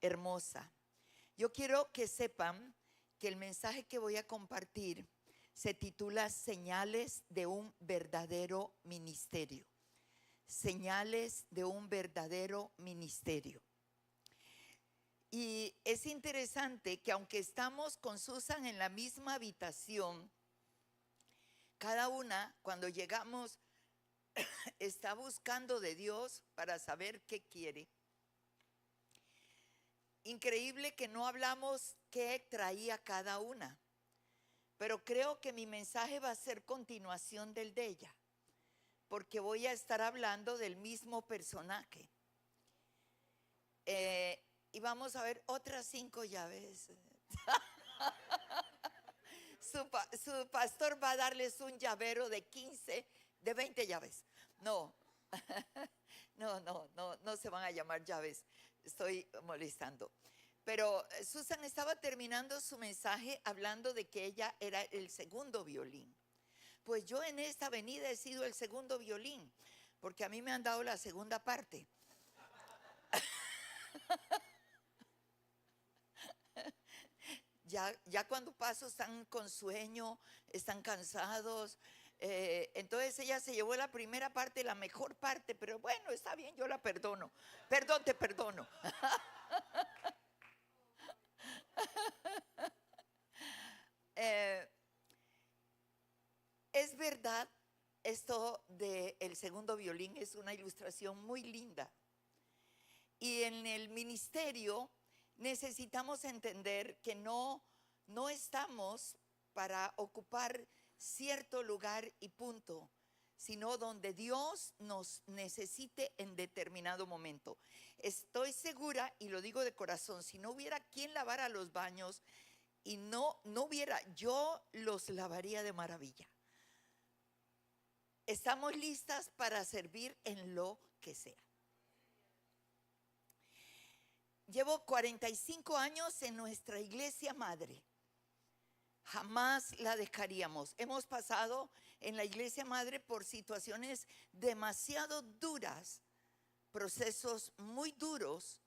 hermosa. Yo quiero que sepan que el mensaje que voy a compartir se titula Señales de un verdadero ministerio. Señales de un verdadero ministerio. Y es interesante que aunque estamos con Susan en la misma habitación, cada una cuando llegamos está buscando de Dios para saber qué quiere. Increíble que no hablamos qué traía cada una, pero creo que mi mensaje va a ser continuación del de ella, porque voy a estar hablando del mismo personaje. Y vamos a ver otras 5 llaves. Su pastor va a darles un llavero de 15, de 20 llaves. No, no se van a llamar llaves. Estoy molestando. Pero Susan estaba terminando su mensaje hablando de que ella era el segundo violín. Pues yo en esta avenida he sido el segundo violín, porque a mí me han dado la segunda parte. Ya cuando paso están con sueño, están cansados. Entonces ella se llevó la primera parte, la mejor parte, pero bueno, está bien, yo la perdono. Perdón, te perdono. Es verdad, esto del segundo violín es una ilustración muy linda. Y en el ministerio necesitamos entender que no estamos para ocupar cierto lugar y punto, sino donde Dios nos necesite en determinado momento. Estoy segura, y lo digo de corazón, si no hubiera quien lavara los baños y no hubiera, yo los lavaría de maravilla. Estamos listas para servir en lo que sea. Llevo 45 años en nuestra iglesia madre. Jamás la dejaríamos. Hemos pasado en la iglesia madre por situaciones demasiado duras, procesos muy duros,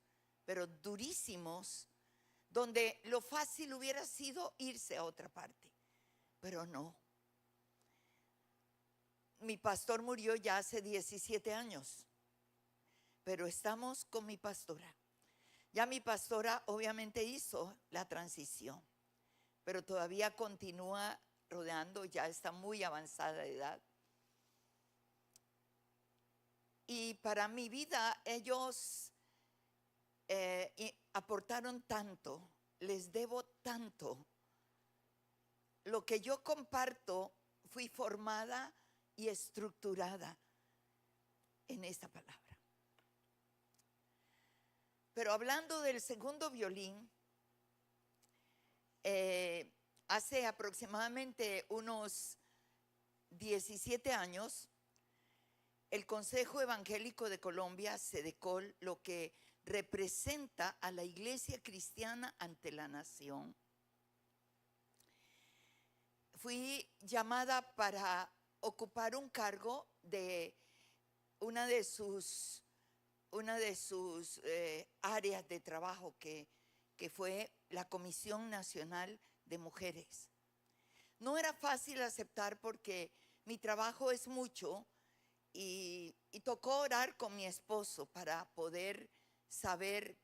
pero durísimos, donde lo fácil hubiera sido irse a otra parte, pero no. Mi pastor murió ya hace 17 años, pero estamos con mi pastora. Ya mi pastora obviamente hizo la transición, pero todavía continúa rodeando, ya está muy avanzada de edad. Y para mi vida ellos aportaron tanto, les debo tanto. Lo que yo comparto, fui formada y estructurada en esta palabra. Pero hablando del segundo violín, hace aproximadamente unos 17 años, el Consejo Evangélico de Colombia, CEDECOL, lo que representa a la iglesia cristiana ante la nación, fui llamada para ocupar un cargo de una de sus áreas de trabajo que fue la Comisión Nacional de Mujeres. No era fácil aceptar porque mi trabajo es mucho y tocó orar con mi esposo para poder saber.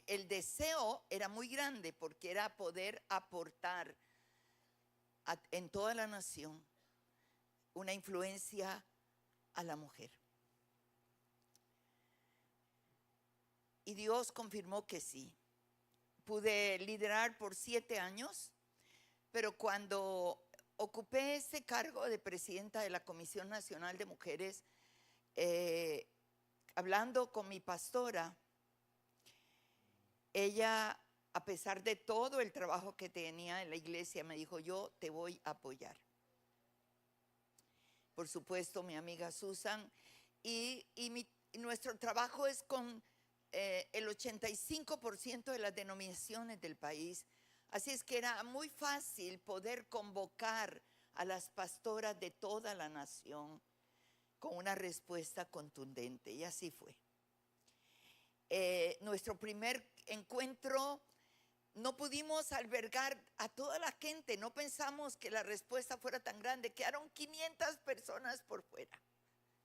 El deseo era muy grande porque era poder aportar en toda la nación una influencia a la mujer. Y Dios confirmó que sí. Pude liderar por 7 años, pero cuando ocupé ese cargo de presidenta de la Comisión Nacional de Mujeres, hablando con mi pastora, ella, a pesar de todo el trabajo que tenía en la iglesia, me dijo: yo te voy a apoyar. Por supuesto, mi amiga Susan, y nuestro trabajo es con el 85% de las denominaciones del país. Así es que era muy fácil poder convocar a las pastoras de toda la nación con una respuesta contundente, y así fue. nuestro primer encuentro no pudimos albergar a toda la gente, no pensamos que la respuesta fuera tan grande, quedaron 500 personas por fuera,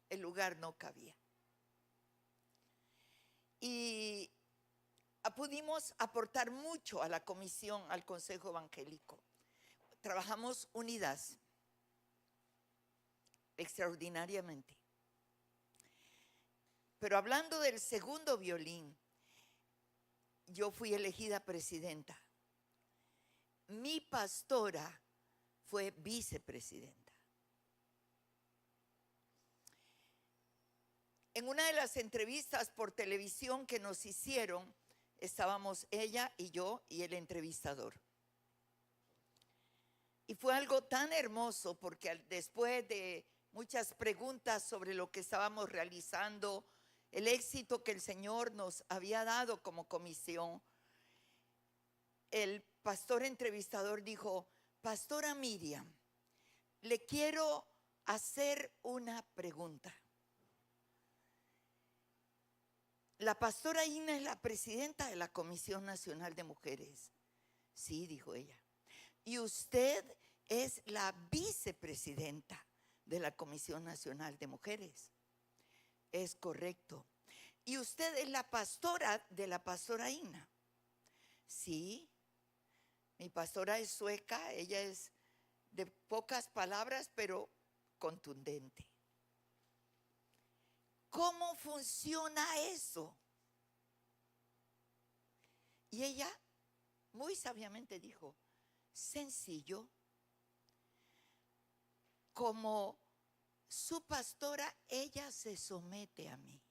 el lugar no cabía. Y pudimos aportar mucho a la comisión, al Consejo Evangélico. Trabajamos unidas, extraordinariamente. Pero hablando del segundo violín, yo fui elegida presidenta. Mi pastora fue vicepresidenta. En una de las entrevistas por televisión que nos hicieron, estábamos ella y yo y el entrevistador. Y fue algo tan hermoso porque después de muchas preguntas sobre lo que estábamos realizando, el éxito que el Señor nos había dado como comisión, el pastor entrevistador dijo: Pastora Miriam, le quiero hacer una pregunta. La pastora Ina es la presidenta de la Comisión Nacional de Mujeres. Sí, dijo ella. Y usted es la vicepresidenta de la Comisión Nacional de Mujeres. Es correcto. ¿Y usted es la pastora de la pastora Ina? Sí. Mi pastora es sueca, ella es de pocas palabras, pero contundente. ¿Cómo funciona eso? Y ella muy sabiamente dijo: sencillo. Como su pastora, ella se somete a mí.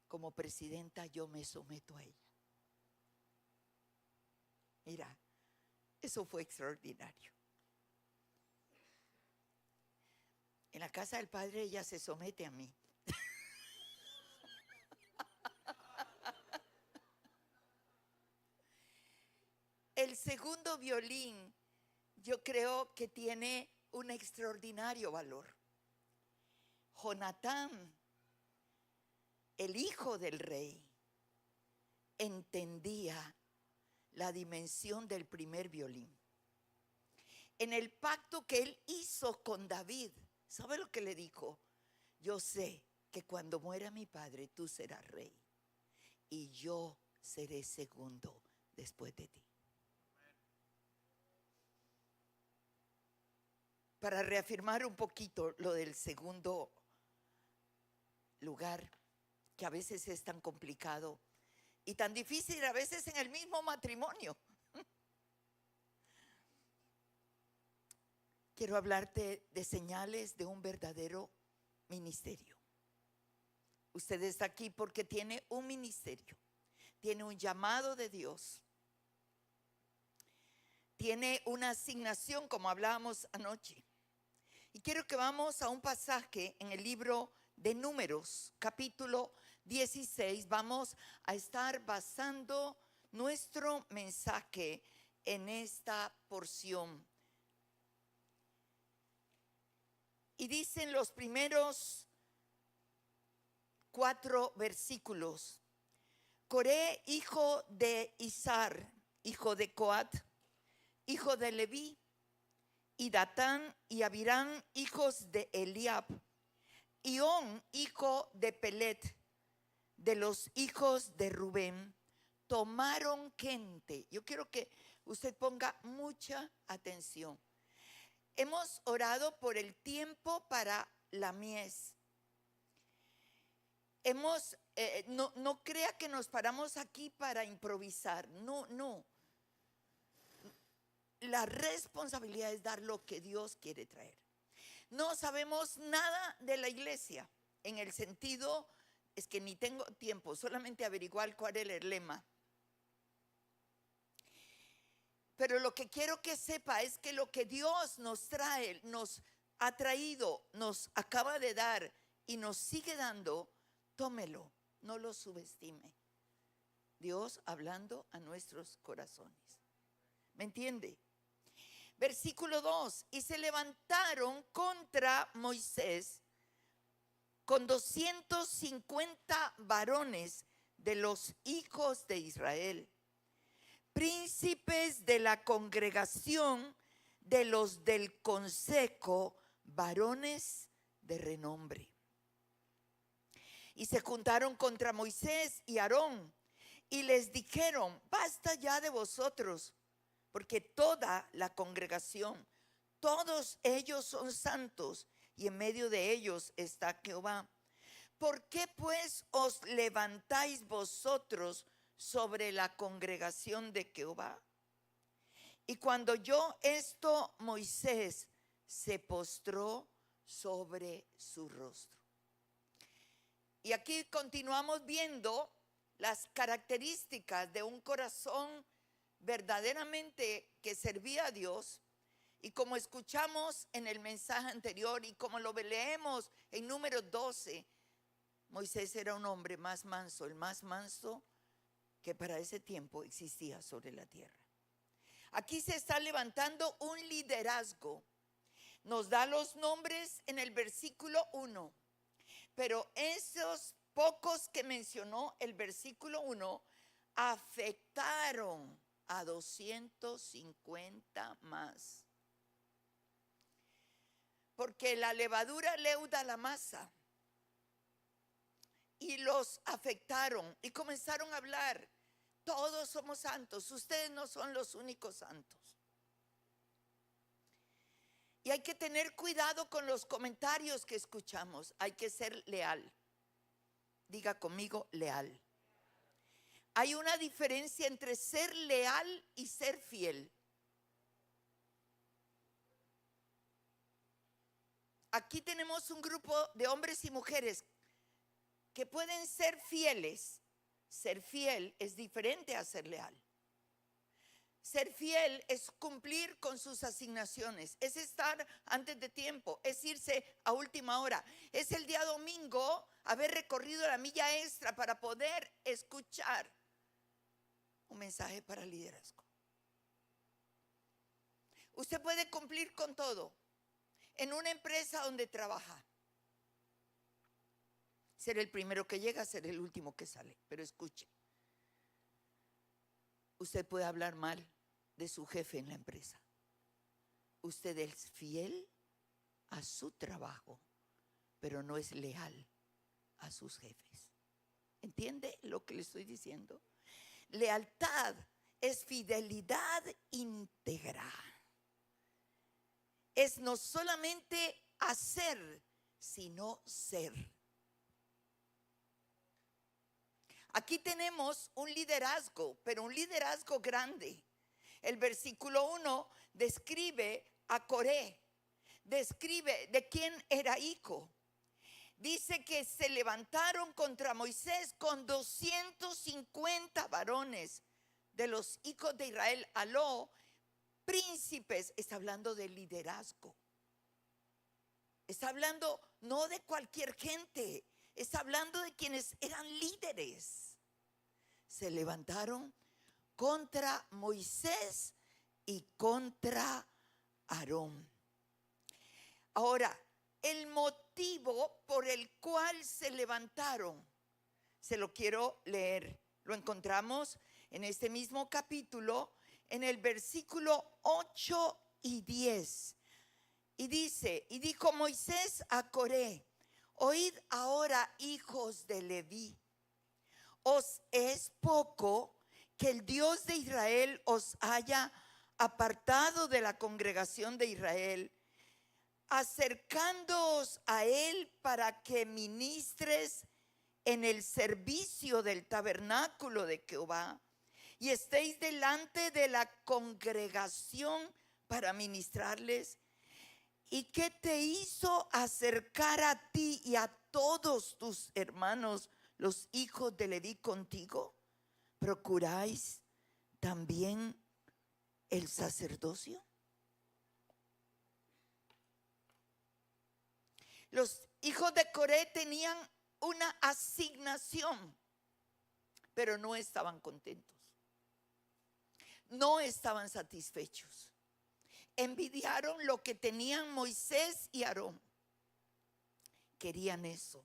Como presidenta, yo me someto a ella. Mira, eso fue extraordinario. En la casa del Padre ella se somete a mí. El segundo violín, yo creo que tiene un extraordinario valor. Jonatán, el hijo del rey, entendía la dimensión del primer violín. En el pacto que él hizo con David, ¿sabe lo que le dijo? Yo sé que cuando muera mi padre, tú serás rey y yo seré segundo después de ti. Para reafirmar un poquito lo del segundo lugar, que a veces es tan complicado y tan difícil a veces en el mismo matrimonio. Quiero hablarte de señales de un verdadero ministerio. Usted está aquí porque tiene un ministerio, tiene un llamado de Dios, tiene una asignación, como hablábamos anoche. Y quiero que vamos a un pasaje en el libro de Números, capítulo 16. Vamos a estar basando nuestro mensaje en esta porción. Y dicen los primeros 4 versículos: Coré, hijo de Izar, hijo de Coat, hijo de Leví, y Datán y Abirán, hijos de Eliab, y On, hijo de Pelet, de los hijos de Rubén, tomaron gente. Yo quiero que usted ponga mucha atención. Hemos orado por el tiempo para la mies. No crea que nos paramos aquí para improvisar. No. La responsabilidad es dar lo que Dios quiere traer. No sabemos nada de la iglesia, en el sentido, es que ni tengo tiempo, solamente averiguar cuál es el lema. Pero lo que quiero que sepa es que lo que Dios nos trae, nos ha traído, nos acaba de dar y nos sigue dando, tómelo, no lo subestime. Dios hablando a nuestros corazones. ¿Me entiende? Versículo 2: y se levantaron contra Moisés con 250 varones de los hijos de Israel, príncipes de la congregación de los del consejo, varones de renombre. Y se juntaron contra Moisés y Aarón y les dijeron: basta ya de vosotros, porque toda la congregación, todos ellos son santos, y en medio de ellos está Jehová. ¿Por qué pues os levantáis vosotros sobre la congregación de Jehová? Y cuando oyó esto, Moisés se postró sobre su rostro. Y aquí continuamos viendo las características de un corazón verdaderamente que servía a Dios. Y como escuchamos en el mensaje anterior y como lo leemos en Números 12, Moisés era un hombre más manso, el más manso que para ese tiempo existía sobre la tierra. Aquí se está levantando un liderazgo. Nos da los nombres en el versículo 1, pero esos pocos que mencionó el versículo 1 afectaron a 250 más. Porque la levadura leuda la masa. Y los afectaron y comenzaron a hablar: todos somos santos, ustedes no son los únicos santos. Y hay que tener cuidado con los comentarios que escuchamos. Hay que ser leal. Diga conmigo: leal. Hay una diferencia entre ser leal y ser fiel. Aquí tenemos un grupo de hombres y mujeres que pueden ser fieles. Ser fiel es diferente a ser leal. Ser fiel es cumplir con sus asignaciones, es estar antes de tiempo, es irse a última hora, es el día domingo haber recorrido la milla extra para poder escuchar un mensaje para liderazgo. Usted puede cumplir con todo en una empresa donde trabaja. Ser el primero que llega, ser el último que sale. Pero escuche, usted puede hablar mal de su jefe en la empresa. Usted es fiel a su trabajo, pero no es leal a sus jefes. ¿Entiende lo que le estoy diciendo? Lealtad es fidelidad íntegra. Es no solamente hacer, sino ser. Aquí tenemos un liderazgo, pero un liderazgo grande. El versículo 1 describe a Coré, describe de quién era hijo. Dice que se levantaron contra Moisés con 250 varones de los hijos de Israel, aló, príncipes. Está hablando de liderazgo. Está hablando no de cualquier gente, está hablando de quienes eran líderes. Se levantaron contra Moisés y contra Aarón. Ahora, el motivo por el cual se levantaron, se lo quiero leer. Lo encontramos en este mismo capítulo, en el versículo 8 y 10. Y dice: y dijo Moisés a Coré: oíd ahora, hijos de Leví, ¿os es poco que el Dios de Israel os haya apartado de la congregación de Israel, acercándoos a él para que ministres en el servicio del tabernáculo de Jehová, y estéis delante de la congregación para ministrarles? ¿Y qué te hizo acercar a ti y a todos tus hermanos, los hijos de Leví, contigo? ¿Procuráis también el sacerdocio? Los hijos de Coré tenían una asignación, pero no estaban contentos, no estaban satisfechos. Envidiaron lo que tenían Moisés y Aarón. Querían eso.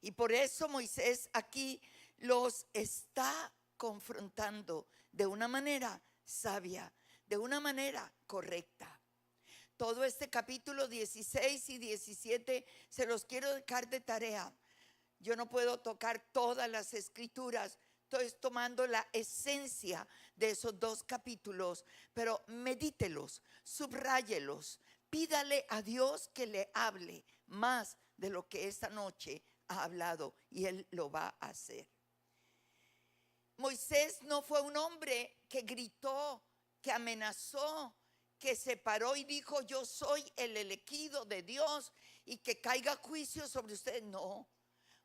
Y por eso Moisés aquí los está confrontando de una manera sabia, de una manera correcta. Todo este capítulo 16 y 17 se los quiero dejar de tarea. Yo no puedo tocar todas las escrituras, estoy tomando la esencia de esos dos capítulos, pero medítelos, subráyelos, pídale a Dios que le hable más de lo que esta noche ha hablado, y Él lo va a hacer. Moisés no fue un hombre que gritó, que amenazó, que se paró y dijo: yo soy el elegido de Dios y que caiga juicio sobre ustedes. No,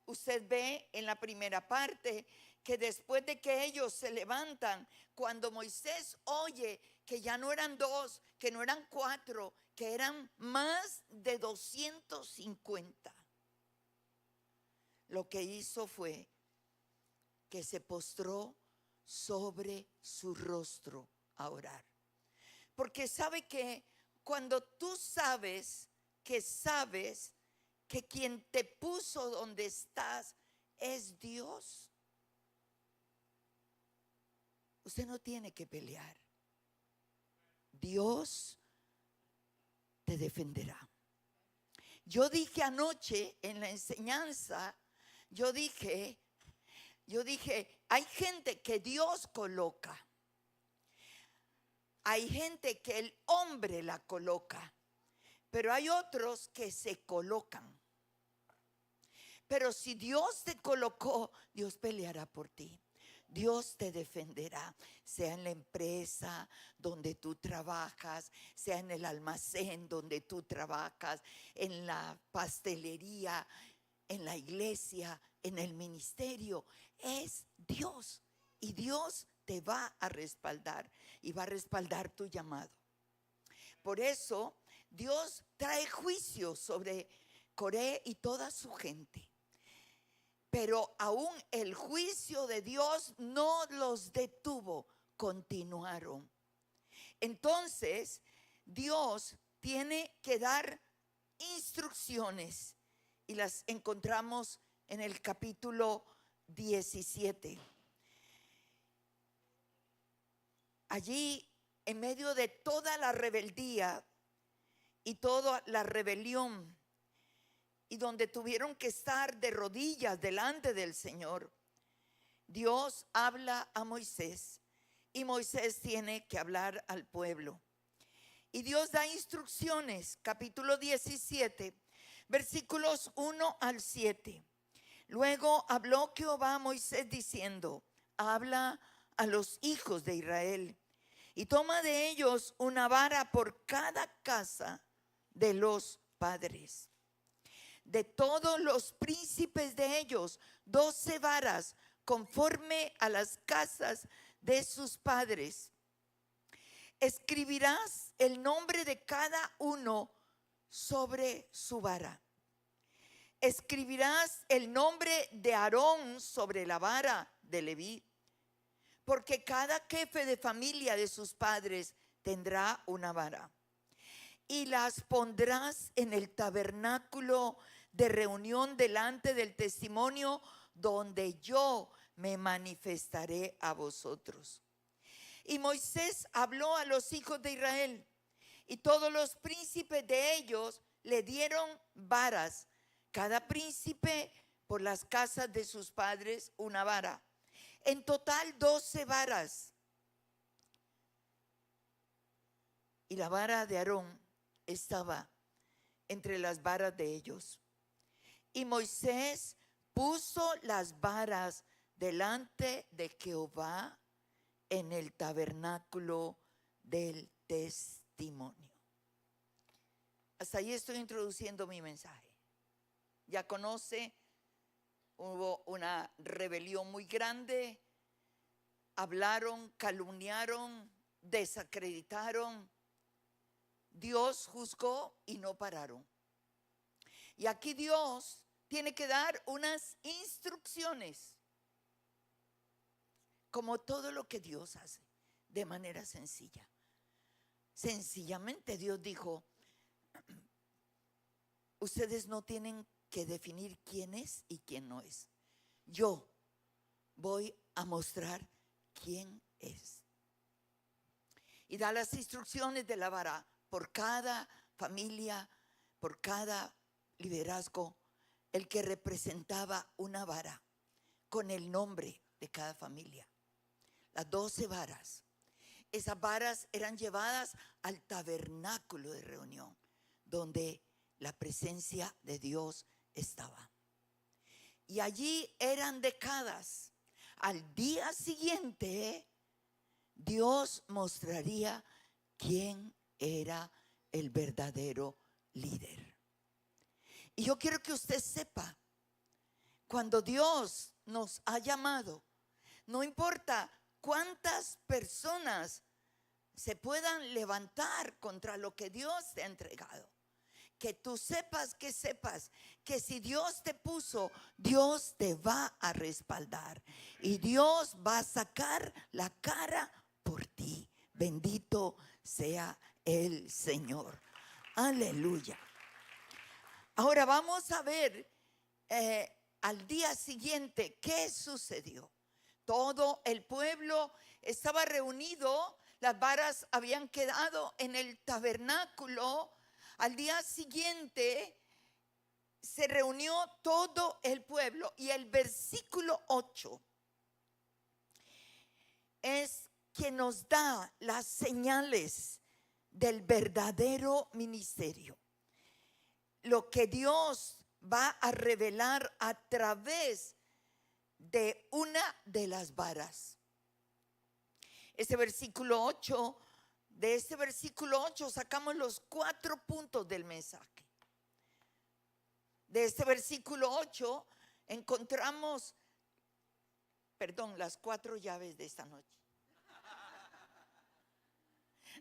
usted ve en la primera parte que después de que ellos se levantan, cuando Moisés oye que ya no eran dos, que no eran cuatro, que eran más de 250, lo que hizo fue que se postró sobre su rostro a orar. Porque sabe que cuando tú sabes que quien te puso donde estás es Dios, usted no tiene que pelear. Dios te defenderá. Yo dije anoche en la enseñanza, yo dije, hay gente que Dios coloca. Hay gente que el hombre la coloca, pero hay otros que se colocan. Pero si Dios te colocó, Dios peleará por ti. Dios te defenderá, sea en la empresa donde tú trabajas, sea en el almacén donde tú trabajas, en la pastelería, en la iglesia, en el ministerio. Es Dios, y Dios te va a respaldar y va a respaldar tu llamado. Por eso Dios trae juicio sobre Coré y toda su gente. Pero aún el juicio de Dios no los detuvo, continuaron. Entonces Dios tiene que dar instrucciones, y las encontramos en el capítulo 17. Allí, en medio de toda la rebeldía y toda la rebelión, y donde tuvieron que estar de rodillas delante del Señor, Dios habla a Moisés, y Moisés tiene que hablar al pueblo. Y Dios da instrucciones, capítulo 17, versículos 1 al 7. Luego habló Jehová a Moisés diciendo: habla a los hijos de Israel y toma de ellos una vara por cada casa de los padres. De todos los príncipes de ellos, 12 varas conforme a las casas de sus padres. Escribirás el nombre de cada uno sobre su vara. Escribirás el nombre de Aarón sobre la vara de Leví, porque cada jefe de familia de sus padres tendrá una vara. Y las pondrás en el tabernáculo de reunión delante del testimonio, donde yo me manifestaré a vosotros. Y Moisés habló a los hijos de Israel, y todos los príncipes de ellos le dieron varas, cada príncipe por las casas de sus padres una vara. En total 12 varas. Y la vara de Aarón estaba entre las varas de ellos. Y Moisés puso las varas delante de Jehová en el tabernáculo del testimonio. Hasta ahí estoy introduciendo mi mensaje. Ya conoce, hubo una rebelión muy grande, hablaron, calumniaron, desacreditaron. Dios juzgó y no pararon. Y aquí Dios tiene que dar unas instrucciones, como todo lo que Dios hace, de manera sencilla. Sencillamente Dios dijo: ustedes no tienen que definir quién es y quién no es. Yo voy a mostrar quién es. Y da las instrucciones de la vara por cada familia, por cada liderazgo, el que representaba una vara con el nombre de cada familia. Las 12 varas. Esas varas eran llevadas al tabernáculo de reunión, donde la presencia de Dios estaba. Y allí eran decadas. Al día siguiente, Dios mostraría quién era el verdadero líder. Y yo quiero que usted sepa, cuando Dios nos ha llamado, no importa cuántas personas se puedan levantar contra lo que Dios te ha entregado, que tú sepas que si Dios te puso, Dios te va a respaldar y Dios va a sacar la cara por ti. Bendito sea el Señor. Aleluya. Ahora vamos a ver al día siguiente qué sucedió. Todo el pueblo estaba reunido, las varas habían quedado en el tabernáculo. Al día siguiente se reunió todo el pueblo y el versículo 8 es que nos da las señales del verdadero ministerio. Lo que Dios va a revelar a través de una de las varas. Este versículo 8, de este versículo 8 sacamos los 4 puntos del mensaje. De este versículo 8 encontramos, las 4 llaves de esta noche.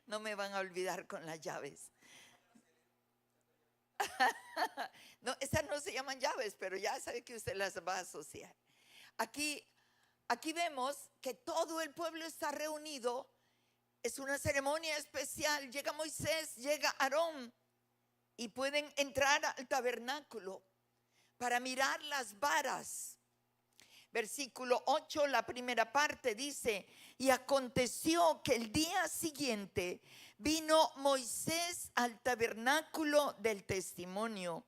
No me van a olvidar con las llaves. No, esas no se llaman llaves, pero ya sabe que usted las va a asociar. Aquí vemos que todo el pueblo está reunido. Es una ceremonia especial. Llega Moisés, llega Aarón y pueden entrar al tabernáculo para mirar las varas. Versículo 8, la primera parte dice: y aconteció que el día siguiente vino Moisés al tabernáculo del testimonio,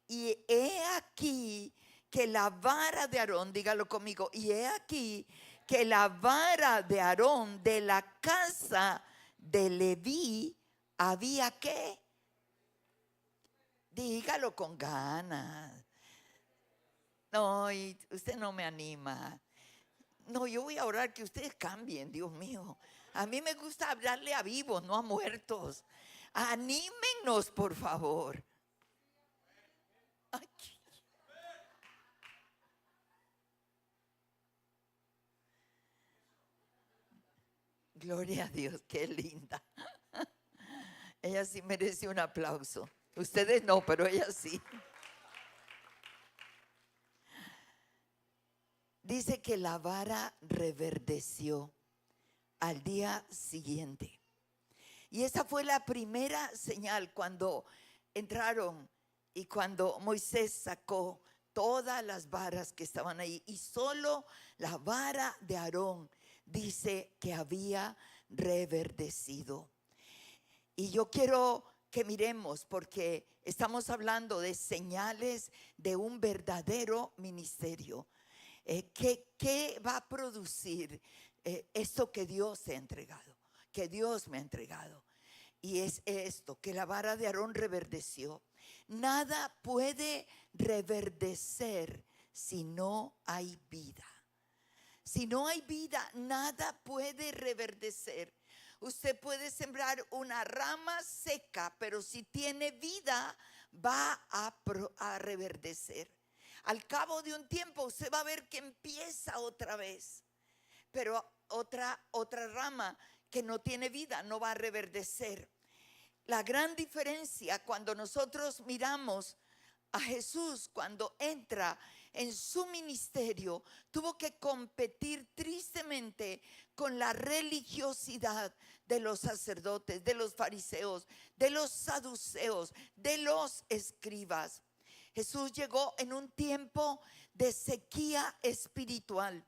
y he aquí que la vara de Aarón, dígalo conmigo, y he aquí que la vara de Aarón de la casa de Leví había ¿qué? Dígalo con ganas. No, y usted no me anima. No, yo voy a orar que ustedes cambien, Dios mío. A mí me gusta hablarle a vivos, no a muertos. Anímenos, por favor. Ay. Gloria a Dios, qué linda. Ella sí merece un aplauso. Ustedes no, pero ella sí. Dice que la vara reverdeció al día siguiente. Y esa fue la primera señal cuando entraron y cuando Moisés sacó todas las varas que estaban ahí. Y solo la vara de Aarón dice que había reverdecido. Y yo quiero que miremos, porque estamos hablando de señales de un verdadero ministerio. ¿Qué va a producir esto que Dios te ha entregado? Que Dios me ha entregado. Y es esto, que la vara de Aarón reverdeció. Nada puede reverdecer si no hay vida. Si no hay vida, nada puede reverdecer. Usted puede sembrar una rama seca, pero si tiene vida, va a reverdecer. Al cabo de un tiempo usted va a ver que empieza otra vez, pero otra rama que no tiene vida no va a reverdecer. La gran diferencia cuando nosotros miramos a Jesús, cuando entra en su ministerio, tuvo que competir tristemente con la religiosidad de los sacerdotes, de los fariseos, de los saduceos, de los escribas. Jesús llegó en un tiempo de sequía espiritual.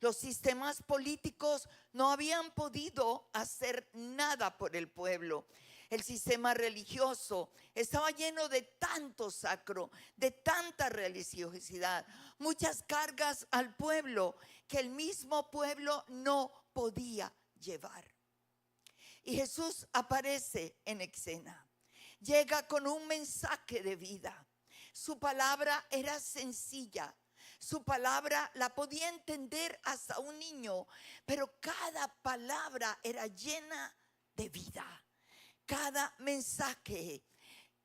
Los sistemas políticos no habían podido hacer nada por el pueblo. El sistema religioso estaba lleno de tanto sacro, de tanta religiosidad, muchas cargas al pueblo que el mismo pueblo no podía llevar. Y Jesús aparece en escena. Llega con un mensaje de vida. Su palabra era sencilla. Su palabra la podía entender hasta un niño, pero cada palabra era llena de vida. Cada mensaje,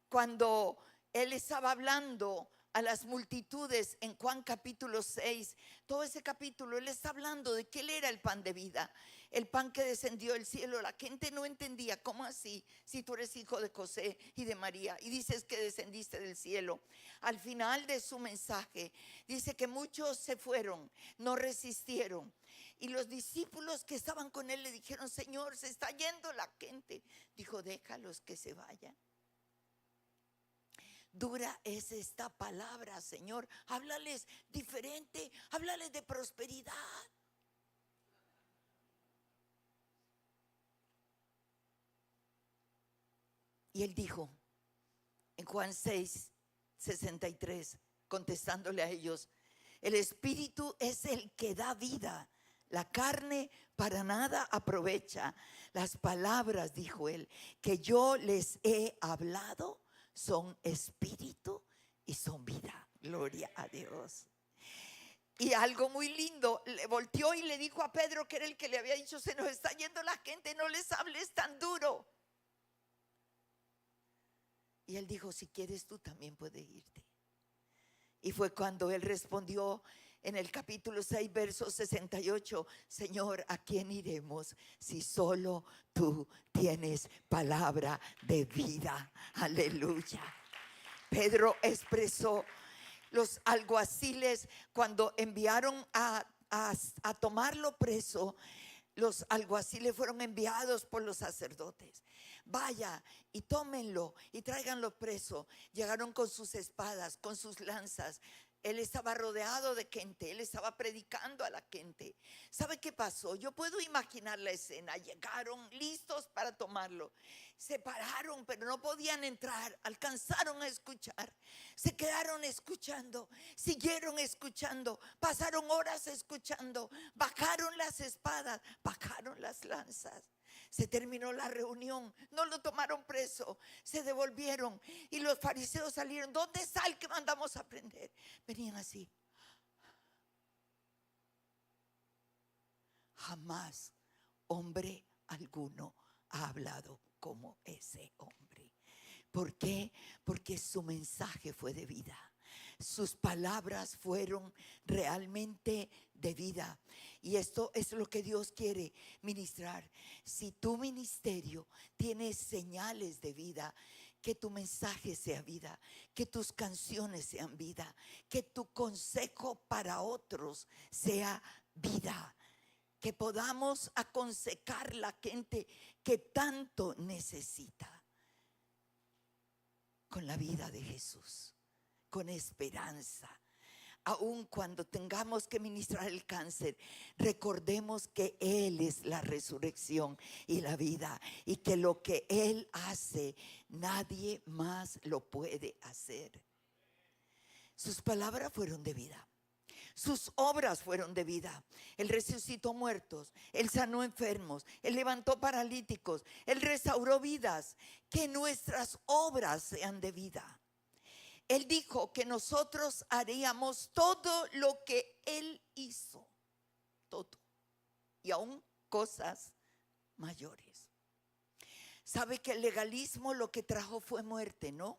cuando él estaba hablando a las multitudes en Juan capítulo 6, todo ese capítulo, él está hablando de que él era el pan de vida, el pan que descendió del cielo. La gente no entendía, ¿cómo así? Si tú eres hijo de José y de María y dices que descendiste del cielo. Al final de su mensaje dice que muchos se fueron, no resistieron. Y los discípulos que estaban con él le dijeron: Señor, se está yendo la gente. Dijo: déjalos que se vayan. Dura es esta palabra, Señor. Háblales diferente, háblales de prosperidad. Y él dijo en Juan 6:63, contestándole a ellos: el espíritu es el que da vida, la carne para nada aprovecha. Las palabras, dijo él, que yo les he hablado son espíritu y son vida. Gloria a Dios. Y algo muy lindo, le volteó y le dijo a Pedro, que era el que le había dicho: se nos está yendo la gente, no les hables tan duro. Y él dijo: si quieres tú también puedes irte. Y fue cuando él respondió en el capítulo 6, verso 68: Señor, ¿a quién iremos si solo tú tienes palabra de vida? Aleluya. Pedro expresó. Los alguaciles, cuando enviaron a tomarlo preso, los alguaciles fueron enviados por los sacerdotes. Vaya y tómenlo y tráiganlo preso. Llegaron con sus espadas, con sus lanzas. Él estaba rodeado de gente, él estaba predicando a la gente. ¿Sabe qué pasó? Yo puedo imaginar la escena. Llegaron listos para tomarlo. Se pararon, pero no podían entrar. Alcanzaron a escuchar. Se quedaron escuchando. Siguieron escuchando. Pasaron horas escuchando. Bajaron las espadas, bajaron las lanzas. Se terminó la reunión, no lo tomaron preso, se devolvieron y los fariseos salieron. ¿Dónde está el que mandamos a prender? Venían así. Jamás hombre alguno ha hablado como ese hombre. ¿Por qué? Porque su mensaje fue de vida. Sus palabras fueron realmente de vida. Y esto es lo que Dios quiere ministrar. Si tu ministerio tiene señales de vida, que tu mensaje sea vida, que tus canciones sean vida, que tu consejo para otros sea vida, que podamos aconsejar la gente que tanto necesita, con la vida de Jesús, con esperanza. Aun cuando tengamos que ministrar el cáncer, recordemos que Él es la resurrección y la vida, y que lo que Él hace, nadie más lo puede hacer. Sus palabras fueron de vida. Sus obras fueron de vida. Él resucitó muertos, Él sanó enfermos, Él levantó paralíticos, Él restauró vidas. Que nuestras obras sean de vida. Él dijo que nosotros haríamos todo lo que Él hizo, todo, y aún cosas mayores. Sabe que el legalismo lo que trajo fue muerte, ¿no?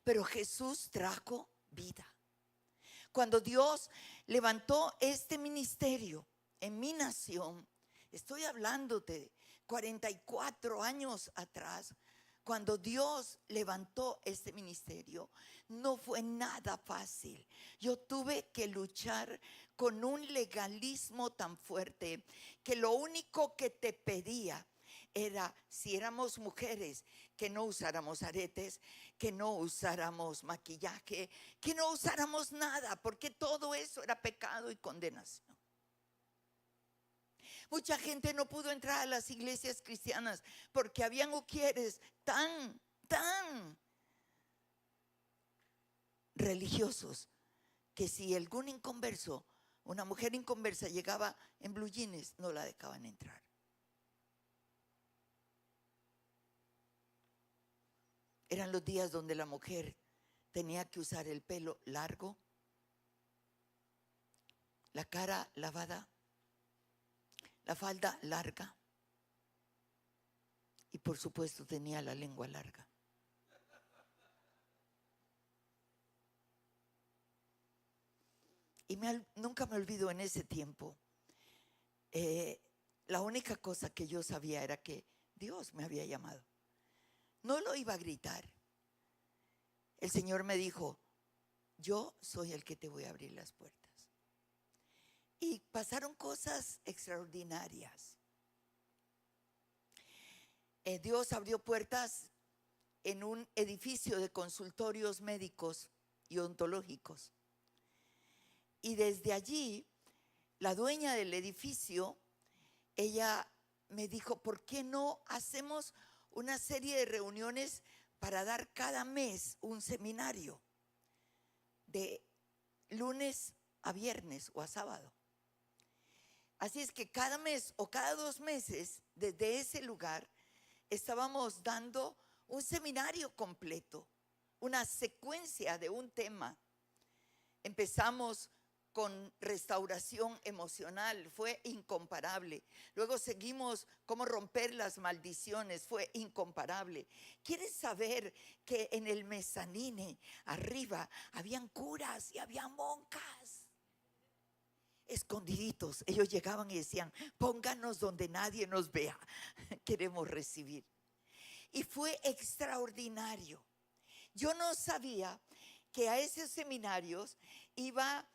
Pero Jesús trajo vida. Cuando Dios levantó este ministerio en mi nación, estoy hablando de 44 años atrás, cuando Dios levantó este ministerio, no fue nada fácil. Yo tuve que luchar con un legalismo tan fuerte que lo único que te pedía era, si éramos mujeres, que no usáramos aretes, que no usáramos maquillaje, que no usáramos nada, porque todo eso era pecado y condenación. Mucha gente no pudo entrar a las iglesias cristianas porque habían ujieres tan religiosos que si algún inconverso, una mujer inconversa llegaba en blue jeans, no la dejaban entrar. Eran los días donde la mujer tenía que usar el pelo largo, la cara lavada, la falda larga y por supuesto tenía la lengua larga. Y nunca me olvido en ese tiempo, la única cosa que yo sabía era que Dios me había llamado. No lo iba a gritar. El Señor me dijo, yo soy el que te voy a abrir las puertas. Y pasaron cosas extraordinarias. Dios abrió puertas en un edificio de consultorios médicos y odontológicos. Y desde allí, la dueña del edificio, ella me dijo, ¿por qué no hacemos una serie de reuniones para dar cada mes un seminario de lunes a viernes o a sábado? Así es que cada mes o cada 2 meses, desde ese lugar, estábamos dando un seminario completo, una secuencia de un tema. Empezamos con restauración emocional, fue incomparable. Luego seguimos cómo romper las maldiciones, fue incomparable. ¿Quieres saber que en el mezanine arriba habían curas y había monjas? Escondiditos, ellos llegaban y decían, pónganos donde nadie nos vea, queremos recibir. Y fue extraordinario. Yo no sabía que a esos seminarios iba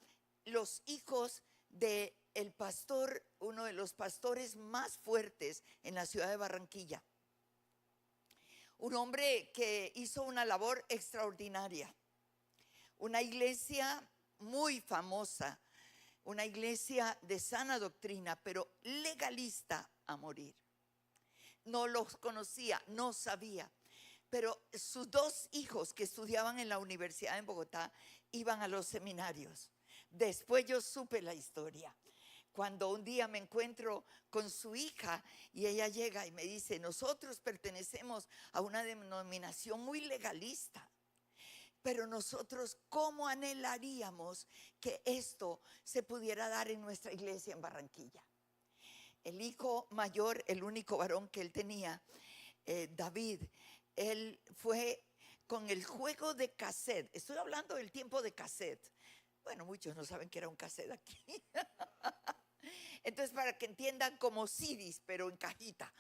los hijos de el pastor, uno de los pastores más fuertes en la ciudad de Barranquilla. Un hombre que hizo una labor extraordinaria. Una iglesia muy famosa, una iglesia de sana doctrina, pero legalista a morir. No los conocía, no sabía. Pero sus 2 hijos que estudiaban en la universidad en Bogotá iban a los seminarios. Después yo supe la historia. Cuando un día me encuentro con su hija y ella llega y me dice, nosotros pertenecemos a una denominación muy legalista, pero nosotros ¿cómo anhelaríamos que esto se pudiera dar en nuestra iglesia en Barranquilla? El hijo mayor, el único varón que él tenía, David, él fue con el juego de cassette. Estoy hablando del tiempo de cassette. Bueno, muchos no saben que era un cassette aquí. Entonces, para que entiendan, como CDs, pero en cajita.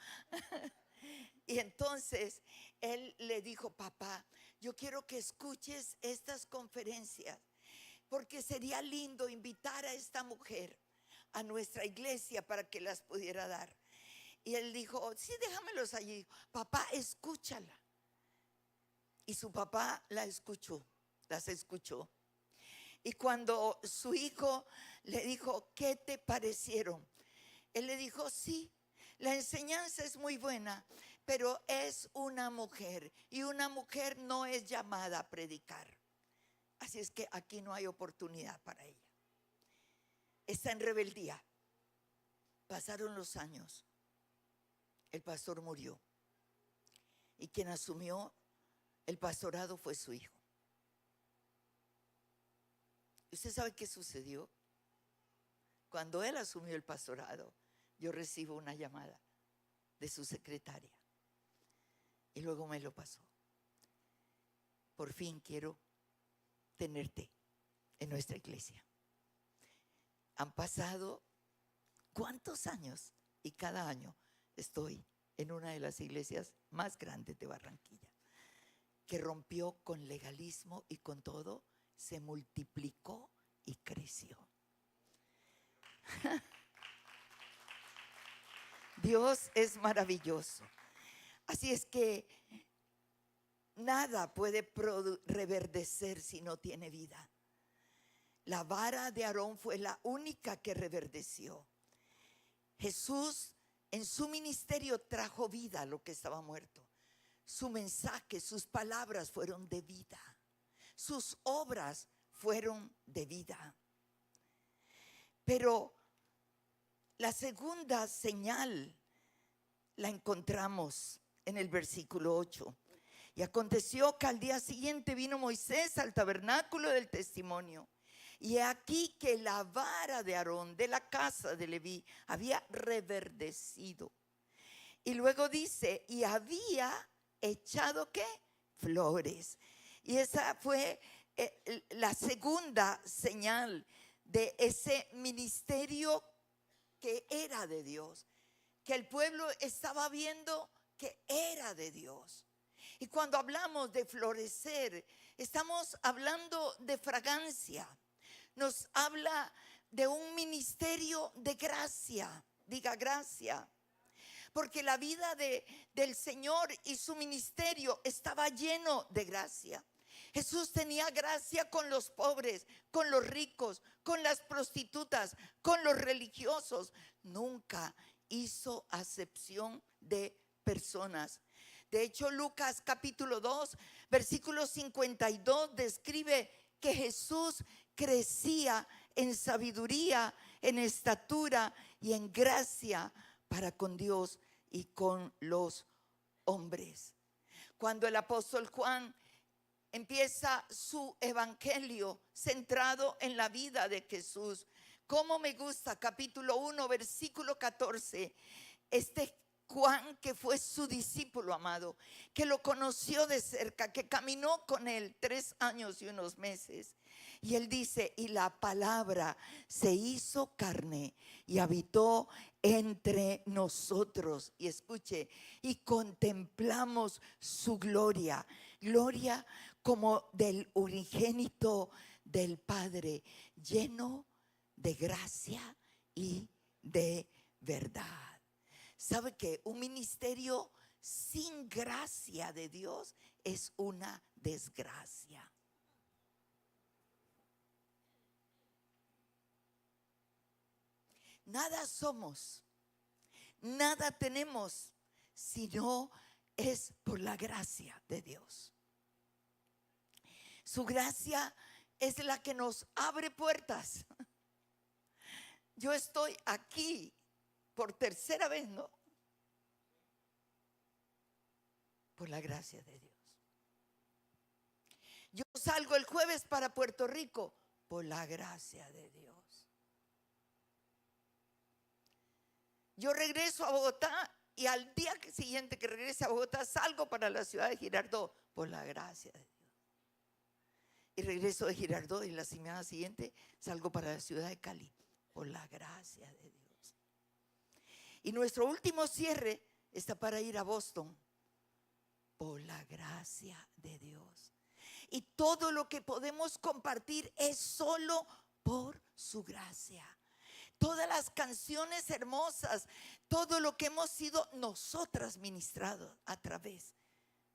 Y entonces, él le dijo, papá, yo quiero que escuches estas conferencias, porque sería lindo invitar a esta mujer a nuestra iglesia para que las pudiera dar. Y él dijo, sí, déjamelos allí. Papá, escúchala. Y su papá las escuchó. Y cuando su hijo le dijo, ¿qué te parecieron? Él le dijo, sí, la enseñanza es muy buena, pero es una mujer y una mujer no es llamada a predicar. Así es que aquí no hay oportunidad para ella. Está en rebeldía. Pasaron los años. El pastor murió. Y quien asumió el pastorado fue su hijo. ¿Usted sabe qué sucedió? Cuando él asumió el pastorado, yo recibo una llamada de su secretaria. Y luego me lo pasó. Por fin quiero tenerte en nuestra iglesia. Han pasado ¿cuántos años? Y cada año estoy en una de las iglesias más grandes de Barranquilla, que rompió con legalismo y con todo, se multiplicó y creció. Dios es maravilloso. Así es que nada puede reverdecer si no tiene vida. La vara de Aarón fue la única que reverdeció. Jesús en su ministerio trajo vida a lo que estaba muerto. Su mensaje, sus palabras fueron de vida. Sus obras fueron de vida. Pero la segunda señal la encontramos en el versículo 8. Y aconteció que al día siguiente vino Moisés al tabernáculo del testimonio. Y aquí que la vara de Aarón de la casa de Leví había reverdecido. Y luego dice, y había echado ¿qué? Flores. Y esa fue la segunda señal de ese ministerio que era de Dios, que el pueblo estaba viendo que era de Dios. Y cuando hablamos de florecer, estamos hablando de fragancia. Nos habla de un ministerio de gracia. Diga gracia. Porque la vida del Señor y su ministerio estaba lleno de gracia. Jesús tenía gracia con los pobres, con los ricos, con las prostitutas, con los religiosos. Nunca hizo acepción de personas. De hecho, Lucas capítulo 2, versículo 52 describe que Jesús crecía en sabiduría, en estatura y en gracia para con Dios y con los hombres. Cuando el apóstol Juan empieza su evangelio centrado en la vida de Jesús, como me gusta, capítulo 1, versículo 14, Juan, que fue su discípulo amado, que lo conoció de cerca, que caminó con él 3 años y unos meses. Y él dice, y la palabra se hizo carne y habitó entre nosotros. Y escuche, y contemplamos su gloria, gloria como del unigénito del Padre, lleno de gracia y de verdad. ¿Sabe que un ministerio sin gracia de Dios es una desgracia? Nada somos, nada tenemos, si no es por la gracia de Dios. Su gracia es la que nos abre puertas. Yo estoy aquí por tercera vez, ¿no? Por la gracia de Dios. Yo salgo el jueves para Puerto Rico por la gracia de Dios. Yo regreso a Bogotá y al día siguiente que regrese a Bogotá salgo para la ciudad de Girardot por la gracia de Dios. Y regreso de Girardot y la semana siguiente salgo para la ciudad de Cali por la gracia de Dios. Y nuestro último cierre está para ir a Boston por la gracia de Dios. Y todo lo que podemos compartir es solo por su gracia. Todas las canciones hermosas, todo lo que hemos sido nosotras ministrados a través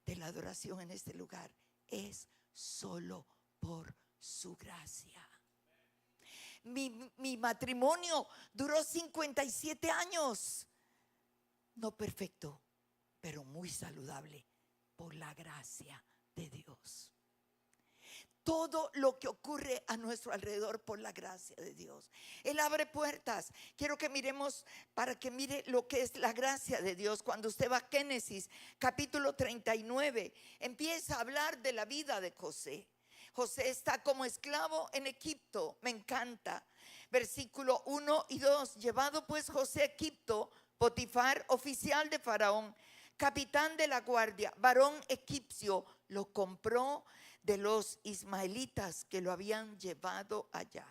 de la adoración en este lugar es solo por su gracia. Mi matrimonio duró 57 años, no perfecto, pero muy saludable por la gracia de Dios. Todo lo que ocurre a nuestro alrededor por la gracia de Dios. Él abre puertas. Quiero que miremos, para que mire lo que es la gracia de Dios. Cuando usted va a Génesis capítulo 39, empieza a hablar de la vida de José. José está como esclavo en Egipto, me encanta. Versículo 1 y 2, llevado pues José a Egipto, Potifar, oficial de Faraón, capitán de la guardia, varón egipcio, lo compró de los ismaelitas que lo habían llevado allá.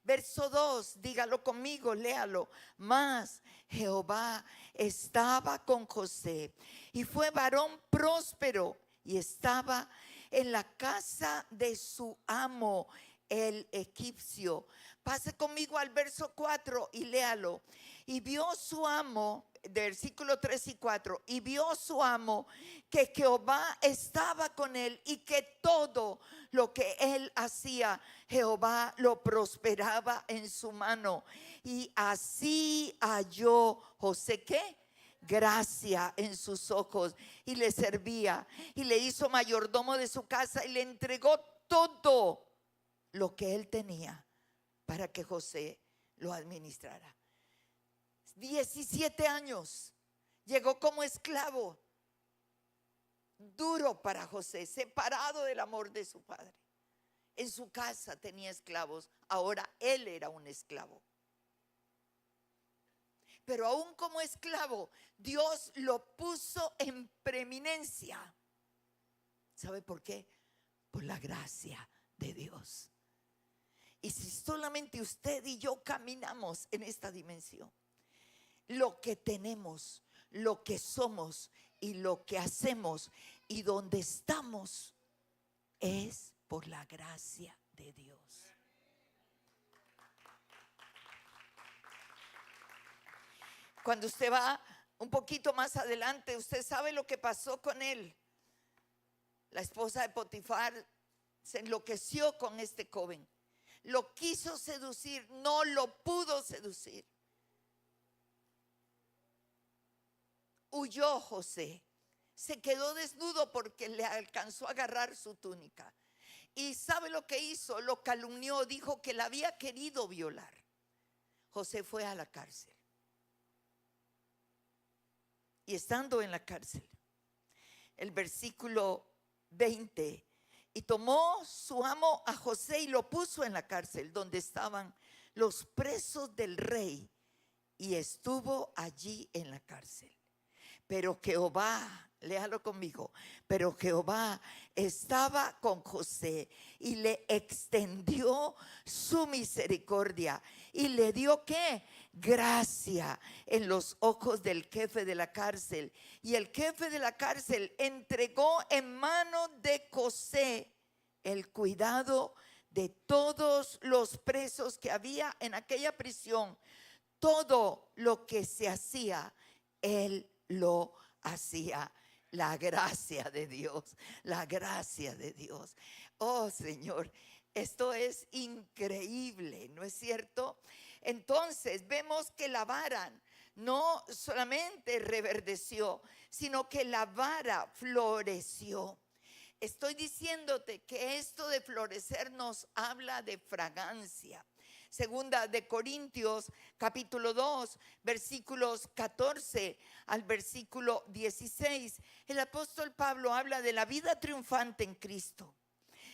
Verso 2, dígalo conmigo, léalo. Mas Jehová estaba con José y fue varón próspero y estaba en la casa de su amo el egipcio, Pase conmigo al verso 4 y léalo. Y vio su amo, versículo 3 y 4, y vio su amo que Jehová estaba con él y que todo lo que él hacía, Jehová lo prosperaba en su mano. Y así halló José, ¿qué? Gracia en sus ojos, y le servía y le hizo mayordomo de su casa y le entregó todo lo que él tenía para que José lo administrara. 17 años llegó como esclavo, duro para José, separado del amor de su padre. En su casa tenía esclavos, ahora él era un esclavo. Pero aún como esclavo, Dios lo puso en preeminencia. ¿Sabe por qué? Por la gracia de Dios. Y si solamente usted y yo caminamos en esta dimensión, lo que tenemos, lo que somos y lo que hacemos y donde estamos es por la gracia de Dios. Cuando usted va un poquito más adelante, usted sabe lo que pasó con él. La esposa de Potifar se enloqueció con este joven. Lo quiso seducir, no lo pudo seducir. Huyó José, se quedó desnudo porque le alcanzó a agarrar su túnica. Y ¿sabe lo que hizo? Lo calumnió, dijo que la había querido violar. José fue a la cárcel. Y estando en la cárcel, el versículo 20, y tomó su amo a José y lo puso en la cárcel donde estaban los presos del rey, y estuvo allí en la cárcel. Pero Jehová, léalo conmigo, pero Jehová estaba con José y le extendió su misericordia y le dio ¿qué? Gracia en los ojos del jefe de la cárcel. Y el jefe de la cárcel entregó en mano de José el cuidado de todos los presos que había en aquella prisión. Todo lo que se hacía, él lo hacía. La gracia de Dios, la gracia de Dios. Oh Señor, esto es increíble, ¿no es cierto? Entonces vemos que la vara no solamente reverdeció, sino que la vara floreció. Estoy diciéndote que esto de florecer nos habla de fragancia. Segunda de Corintios capítulo 2 versículos 14 al versículo 16. El apóstol Pablo habla de la vida triunfante en Cristo.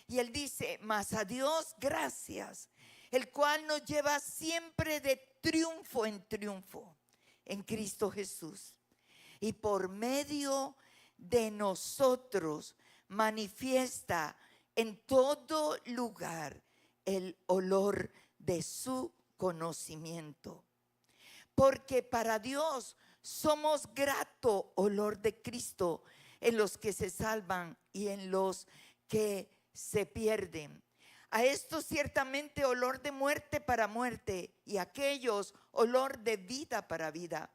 Y él dice: mas a Dios gracias, el cual nos lleva siempre de triunfo en triunfo en Cristo Jesús. Y por medio de nosotros manifiesta en todo lugar el olor de su conocimiento. Porque para Dios somos grato olor de Cristo en los que se salvan y en los que se pierden. A estos ciertamente olor de muerte para muerte, y a aquellos olor de vida para vida.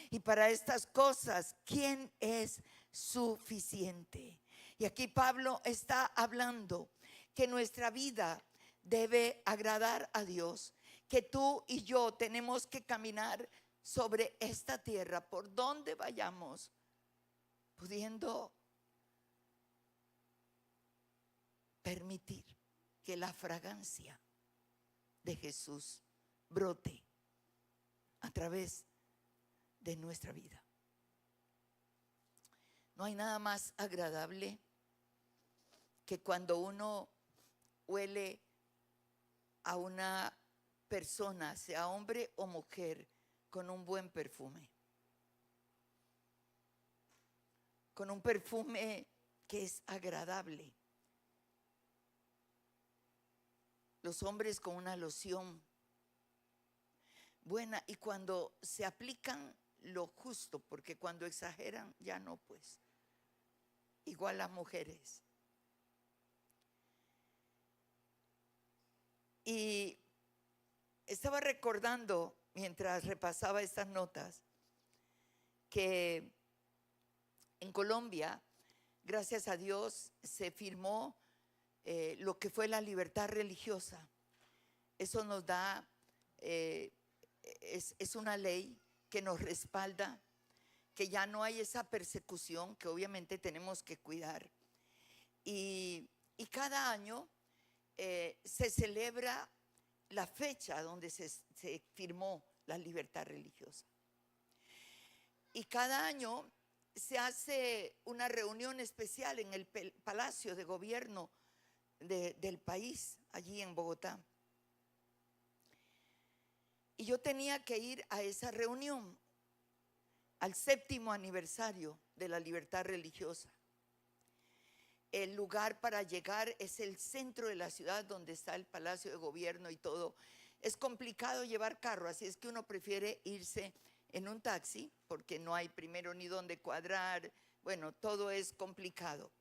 Y para estas cosas, ¿quién es suficiente? Y aquí Pablo está hablando que nuestra vida debe agradar a Dios, que tú y yo tenemos que caminar sobre esta tierra por donde vayamos, pudiendo permitir que la fragancia de Jesús brote a través de nuestra vida. No hay nada más agradable que cuando uno huele a una persona, sea hombre o mujer, con un buen perfume, con un perfume que es agradable. Los hombres con una loción buena, y cuando se aplican lo justo, porque cuando exageran ya no, pues igual las mujeres. Y Estaba recordando mientras repasaba estas notas que en Colombia, gracias a Dios, se firmó lo que fue la libertad religiosa. Eso nos da, es una ley que nos respalda, que ya no hay esa persecución que obviamente tenemos que cuidar. Y cada año se celebra la fecha donde se firmó la libertad religiosa. Y cada año se hace una reunión especial en el Palacio de Gobierno del país, allí en Bogotá. Y yo tenía que ir a esa reunión, al 7º aniversario de la libertad religiosa. El lugar para llegar es el centro de la ciudad, donde está el Palacio de Gobierno y todo. Es complicado llevar carro, así es que uno prefiere irse en un taxi, porque no hay primero ni dónde cuadrar. Bueno, todo es complicado.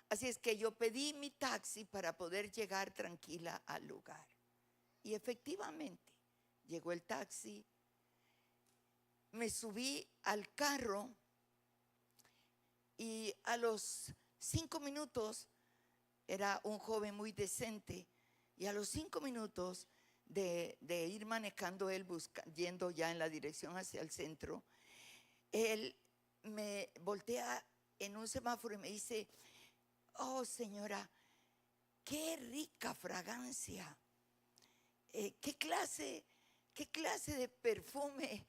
Así es que yo pedí mi taxi para poder llegar tranquila al lugar. Y efectivamente, llegó el taxi, me subí al carro y a los 5 minutos, era un joven muy decente, y a los 5 minutos de ir manejando él, yendo ya en la dirección hacia el centro, él me voltea en un semáforo y me dice: oh, señora, qué rica fragancia, ¿qué clase de perfume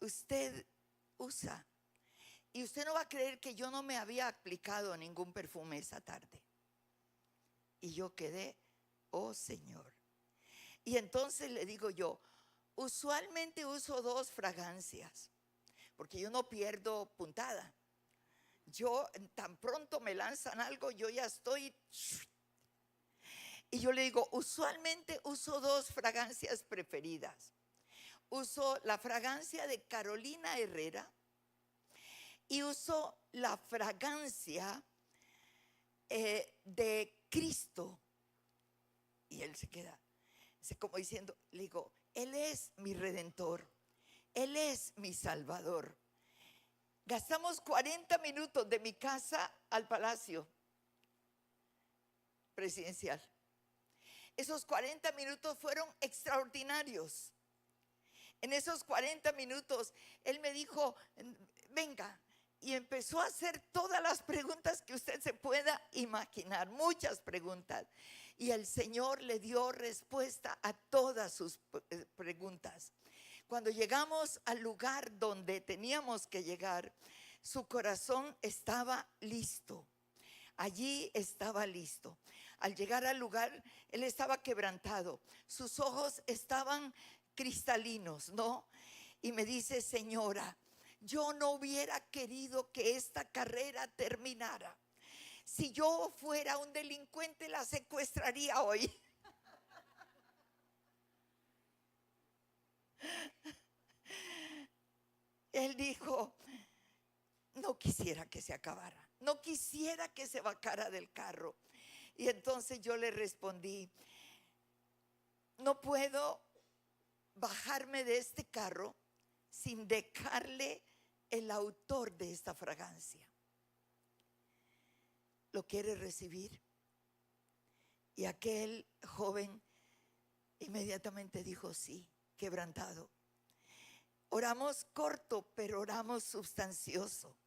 usted usa? Y usted no va a creer que yo no me había aplicado ningún perfume esa tarde. Y yo quedé: oh, Señor. Y entonces le digo yo: usualmente uso 2 fragancias, porque yo no pierdo puntada. Yo, tan pronto me lanzan algo, yo ya estoy. Y yo le digo: usualmente uso 2 fragancias preferidas. Uso la fragancia de Carolina Herrera y uso la fragancia de Cristo. Y él se queda como diciendo, le digo: Él es mi Redentor, Él es mi Salvador. Gastamos 40 minutos de mi casa al Palacio Presidencial. Esos 40 minutos fueron extraordinarios. En esos 40 minutos él me dijo: venga. Y empezó a hacer todas las preguntas que usted se pueda imaginar, muchas preguntas. Y el Señor le dio respuesta a todas sus preguntas. Cuando llegamos al lugar donde teníamos que llegar, su corazón estaba listo. Allí estaba listo. Al llegar al lugar, él estaba quebrantado. Sus ojos estaban cristalinos, ¿no? Y me dice: señora, yo no hubiera querido que esta carrera terminara. Si yo fuera un delincuente, la secuestraría hoy. Él dijo: no quisiera que se acabara, no quisiera que se bajara del carro. Y entonces yo le respondí: no puedo bajarme de este carro sin dejarle el autor de esta fragancia. ¿Lo quiere recibir? Y aquel joven inmediatamente dijo: sí, quebrantado. Oramos corto, pero oramos sustancioso.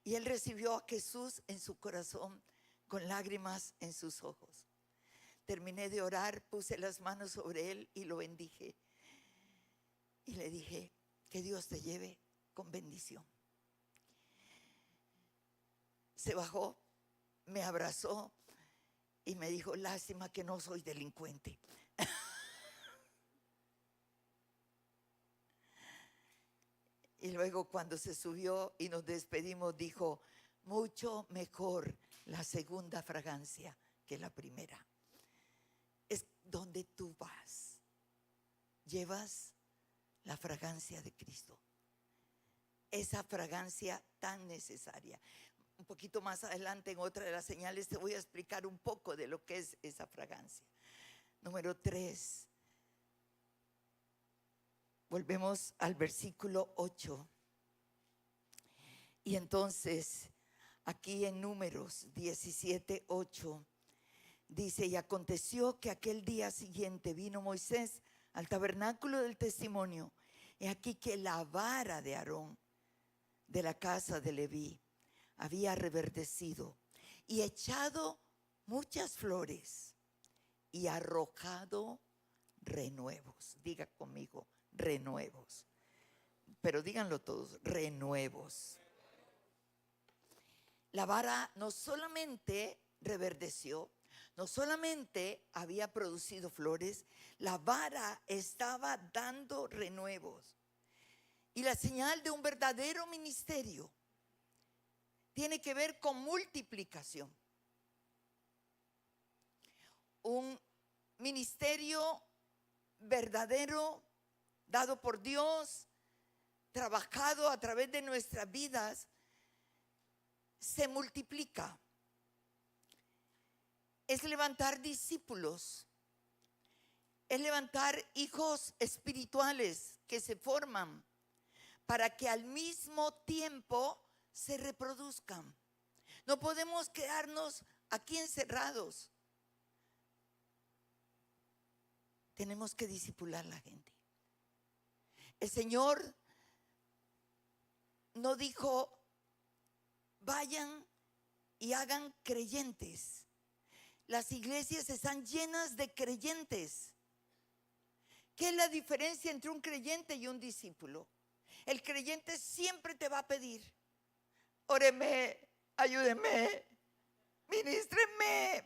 Y él recibió a Jesús en su corazón con lágrimas en sus ojos. Terminé de orar, puse las manos sobre él y lo bendije. Y le dije: que Dios te lleve con bendición. Se bajó, me abrazó y me dijo: lástima que no soy delincuente. Y luego, cuando se subió y nos despedimos, dijo: mucho mejor la segunda fragancia que la primera. Es donde tú vas, llevas la fragancia de Cristo, esa fragancia tan necesaria. Un poquito más adelante, en otra de las señales, te voy a explicar un poco de lo que es esa fragancia. Número 3, volvemos al versículo 8. Y entonces, aquí en Números 17:8, dice: y aconteció que aquel día siguiente vino Moisés al tabernáculo del testimonio. Y aquí que la vara de Aarón de la casa de Leví había reverdecido y echado muchas flores y arrojado renuevos. Diga conmigo, renuevos. Pero díganlo todos, renuevos. La vara no solamente reverdeció, no solamente había producido flores, la vara estaba dando renuevos. Y la señal de un verdadero ministerio tiene que ver con multiplicación. Un ministerio verdadero, dado por Dios, trabajado a través de nuestras vidas, se multiplica. Es levantar discípulos, es levantar hijos espirituales que se forman para que al mismo tiempo se reproduzcan. No podemos quedarnos aquí encerrados. Tenemos que discipular a la gente. El Señor no dijo: vayan y hagan creyentes. Las iglesias están llenas de creyentes. ¿Qué es la diferencia entre un creyente y un discípulo? El creyente siempre te va a pedir: óreme, ayúdeme, ministreme,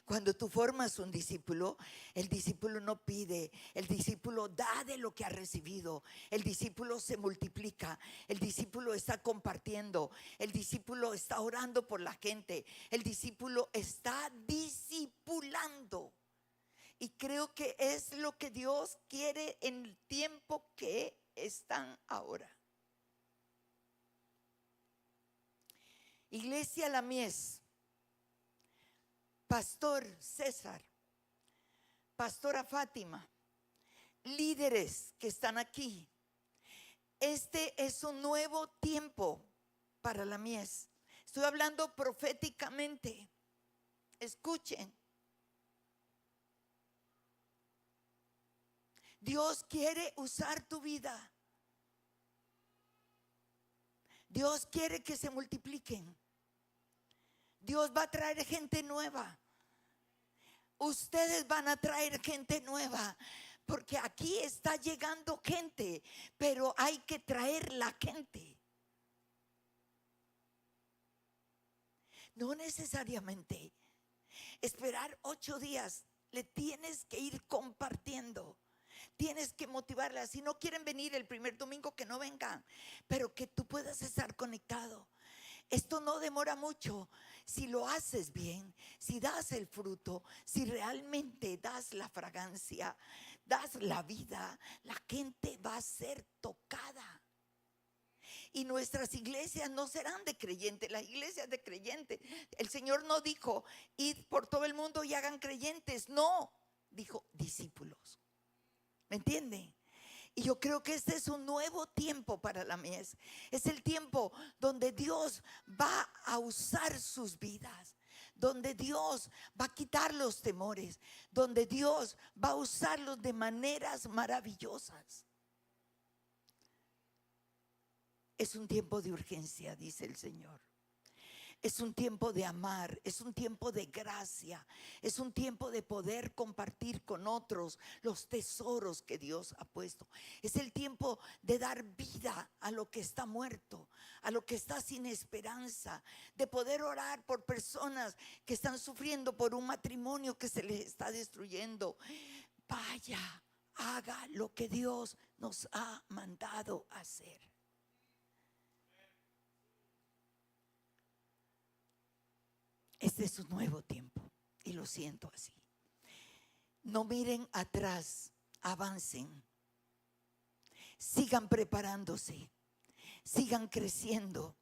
Cuando tú formas un discípulo, el discípulo no pide, el discípulo da de lo que ha recibido. El discípulo se multiplica, el discípulo está compartiendo, el discípulo está orando por la gente, el discípulo está discipulando. Y creo que es lo que Dios quiere en el tiempo que están ahora. Iglesia La Mies, Pastor César, Pastora Fátima, líderes que están aquí. Este es un nuevo tiempo para La Mies. Estoy hablando proféticamente. Escuchen. Dios quiere usar tu vida. Dios quiere que se multipliquen. Dios va a traer gente nueva. Ustedes van a traer gente nueva, porque aquí está llegando gente, pero hay que traer la gente. No necesariamente esperar 8 días. Le tienes que ir compartiendo. Tienes que motivarla. Si no quieren venir el primer domingo, que no vengan, pero que tú puedas estar conectado. Esto no demora mucho. Si lo haces bien, si das el fruto, si realmente das la fragancia, das la vida, la gente va a ser tocada. Y nuestras iglesias no serán de creyentes, las iglesias de creyentes. El Señor no dijo: id por todo el mundo y hagan creyentes. No, dijo discípulos. ¿Me entienden? Y yo creo que este es un nuevo tiempo para La Mies. Es el tiempo donde Dios va a usar sus vidas, donde Dios va a quitar los temores, donde Dios va a usarlos de maneras maravillosas. Es un tiempo de urgencia, dice el Señor. Es un tiempo de amar, es un tiempo de gracia, es un tiempo de poder compartir con otros los tesoros que Dios ha puesto. Es el tiempo de dar vida a lo que está muerto, a lo que está sin esperanza, de poder orar por personas que están sufriendo por un matrimonio que se les está destruyendo. Vaya, haga lo que Dios nos ha mandado hacer. Este es un nuevo tiempo y lo siento así. No miren atrás, avancen. Sigan preparándose, sigan creciendo,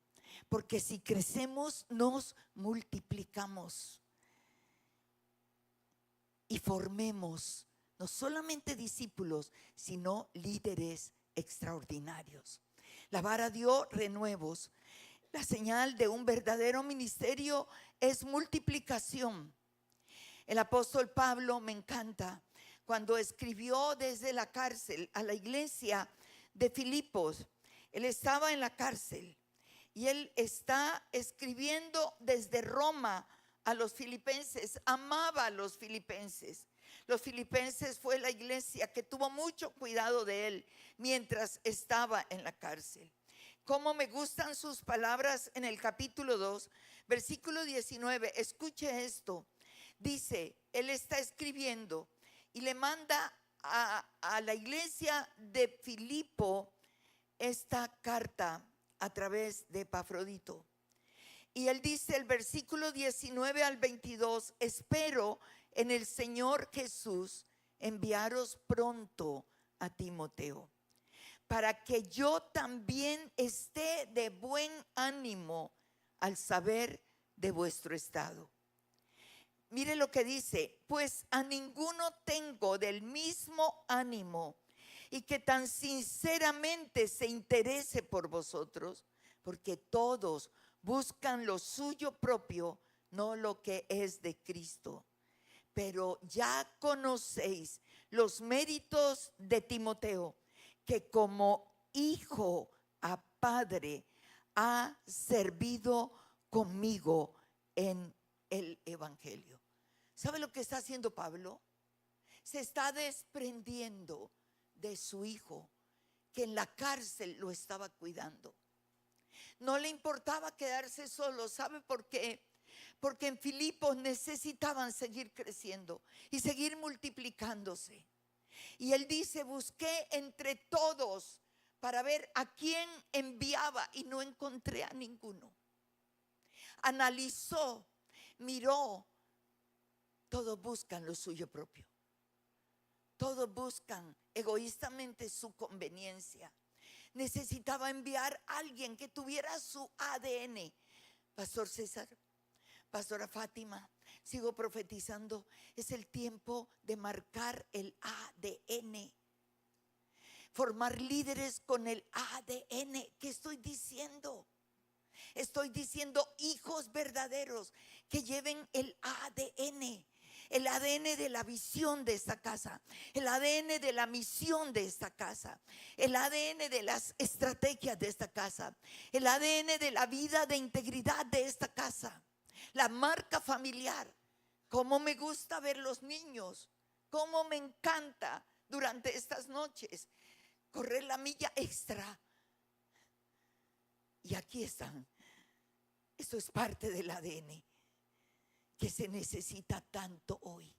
porque si crecemos nos multiplicamos. y formemos no solamente discípulos, sino líderes extraordinarios. La vara dio renuevos. La señal de un verdadero ministerio es multiplicación. El apóstol Pablo me encanta cuando escribió desde la cárcel a la iglesia de Filipos. Él estaba en la cárcel y él está escribiendo desde Roma a los filipenses. Amaba a los filipenses. Los filipenses fue la iglesia que tuvo mucho cuidado de él mientras estaba en la cárcel. Cómo me gustan sus palabras en el capítulo 2, versículo 19. Escuche esto. Dice, él está escribiendo y le manda a la iglesia de Filipo esta carta a través de Epafrodito. Y él dice el versículo 19 al 22, espero en el Señor Jesús enviaros pronto a Timoteo, para que yo también esté de buen ánimo al saber de vuestro estado. Mire lo que dice, pues a ninguno tengo del mismo ánimo y que tan sinceramente se interese por vosotros, porque todos buscan lo suyo propio, no lo que es de Cristo. Pero ya conocéis los méritos de Timoteo, que como hijo a padre ha servido conmigo en el evangelio. ¿Sabe lo que está haciendo Pablo? Se está desprendiendo de su hijo, que en la cárcel lo estaba cuidando. No le importaba quedarse solo. ¿Sabe por qué? Porque en Filipos necesitaban seguir creciendo y seguir multiplicándose. Y él dice, busqué entre todos para ver a quién enviaba y no encontré a ninguno. Analizó, miró, todos buscan lo suyo propio. Todos buscan egoístamente su conveniencia. Necesitaba enviar a alguien que tuviera su ADN. Pastor César, Pastora Fátima, sigo profetizando. Es el tiempo de marcar el ADN. Formar líderes con el ADN. ¿Qué estoy diciendo? Estoy diciendo hijos verdaderos que lleven el ADN. El ADN de la visión de esta casa, el ADN de la misión de esta casa, el ADN de las estrategias de esta casa, el ADN de la vida de integridad de esta casa, la marca familiar. Cómo me gusta ver los niños, cómo me encanta durante estas noches correr la milla extra. Y aquí están. Esto es parte del ADN que se necesita tanto hoy.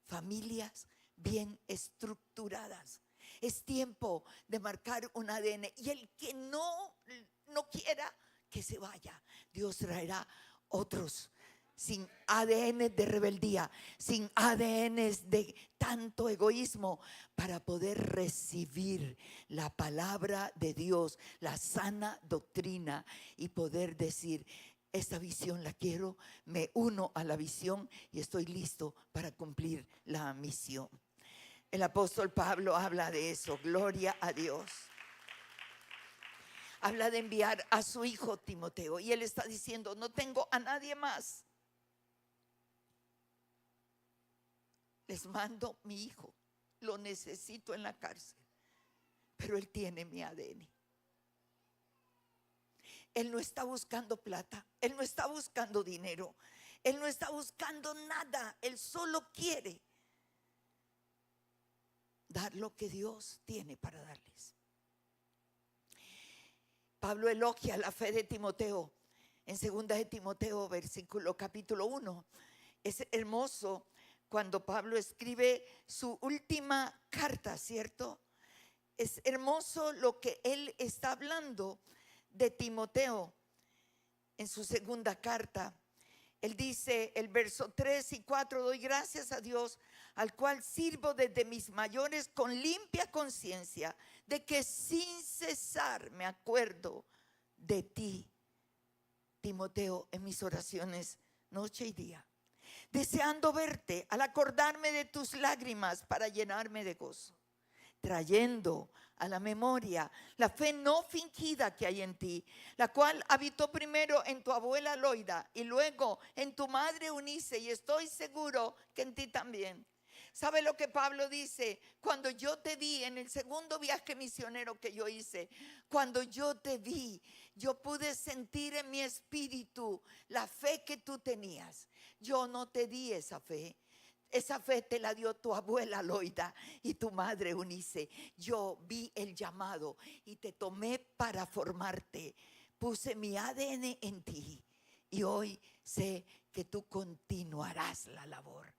Familias bien estructuradas. Es tiempo de marcar un ADN. Y el que no quiera, que se vaya. Dios traerá otros sin ADN de rebeldía, sin ADN de tanto egoísmo, para poder recibir la palabra de Dios, la sana doctrina, y poder decir, esta visión la quiero, me uno a la visión y estoy listo para cumplir la misión. El apóstol Pablo habla de eso, gloria a Dios. Habla de enviar a su hijo Timoteo y él está diciendo, no tengo a nadie más. Les mando mi hijo, lo necesito en la cárcel, pero él tiene mi ADN. Él no está buscando plata, él no está buscando dinero, él no está buscando nada, él solo quiere dar lo que Dios tiene para darles. Pablo elogia la fe de Timoteo en 2 de Timoteo, capítulo 1. Es hermoso cuando Pablo escribe su última carta, ¿cierto? Es hermoso lo que él está hablando de Timoteo en su segunda carta. Él dice, el verso 3 y 4, doy gracias a Dios, al cual sirvo desde mis mayores con limpia conciencia, de que sin cesar me acuerdo de ti, Timoteo, en mis oraciones noche y día. deseando verte, al acordarme de tus lágrimas para llenarme de gozo, trayendo a la memoria la fe no fingida que hay en ti, la cual habitó primero en tu abuela Loida y luego en tu madre Eunice, y estoy seguro que en ti también. ¿Sabe lo que Pablo dice? Cuando yo te vi en el segundo viaje misionero que yo hice, cuando yo te vi, yo pude sentir en mi espíritu la fe que tú tenías. Yo no te di esa fe. Esa fe te la dio tu abuela Loida y tu madre Eunice. Yo vi el llamado y te tomé para formarte. Puse mi ADN en ti y hoy sé que tú continuarás la labor.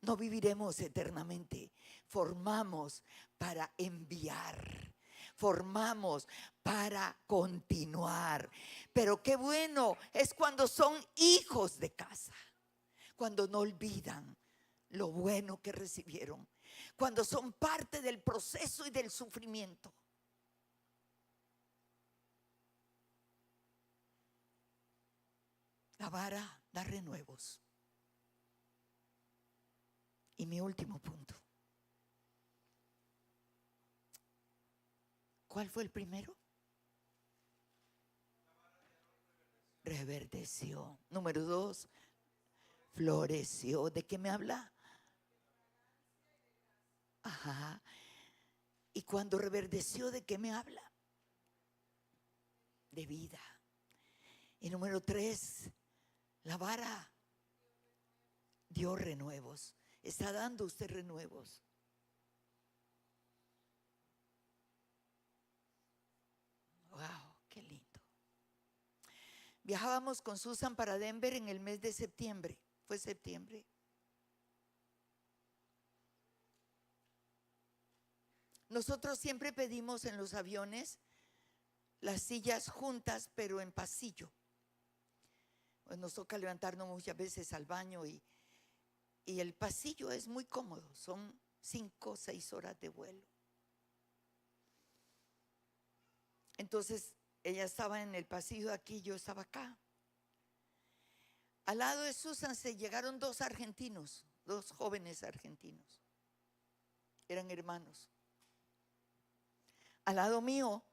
No viviremos eternamente. Formamos para enviar. Formamos para continuar. Pero qué bueno es cuando son hijos de casa. Cuando no olvidan lo bueno que recibieron. Cuando son parte del proceso y del sufrimiento. La vara da renuevos. Y mi último punto. ¿Cuál fue el primero? Reverdeció. Número 2, floreció. ¿De qué me habla? Ajá. Y cuando reverdeció, ¿de qué me habla? De vida. Y número 3, la vara dio renuevos. Está dando usted renuevos. Wow, qué lindo. Viajábamos con Susan para Denver en el mes de septiembre. Fue septiembre. Nosotros siempre pedimos en los aviones las sillas juntas, pero en pasillo. Pues nos toca levantarnos muchas veces al baño y el pasillo es muy cómodo. Son 5 o 6 horas de vuelo. Entonces ella estaba en el pasillo de aquí, yo estaba acá. Al lado de Susan se llegaron 2 argentinos, 2 jóvenes argentinos. Eran hermanos. Al lado mío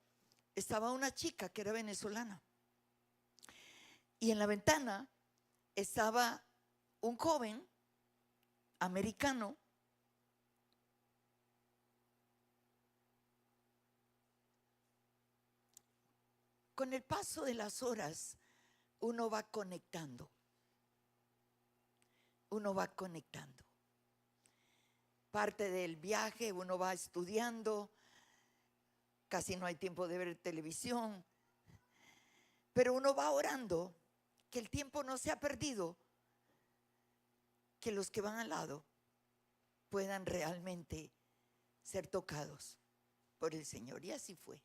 estaba una chica que era venezolana. Y en la ventana estaba un joven americano con el paso de las horas. Uno va conectando. Uno va conectando. Parte del viaje uno va estudiando. Casi no hay tiempo de ver televisión. Pero uno va orando que el tiempo no se ha perdido. Que los que van al lado puedan realmente ser tocados por el Señor. Y así fue.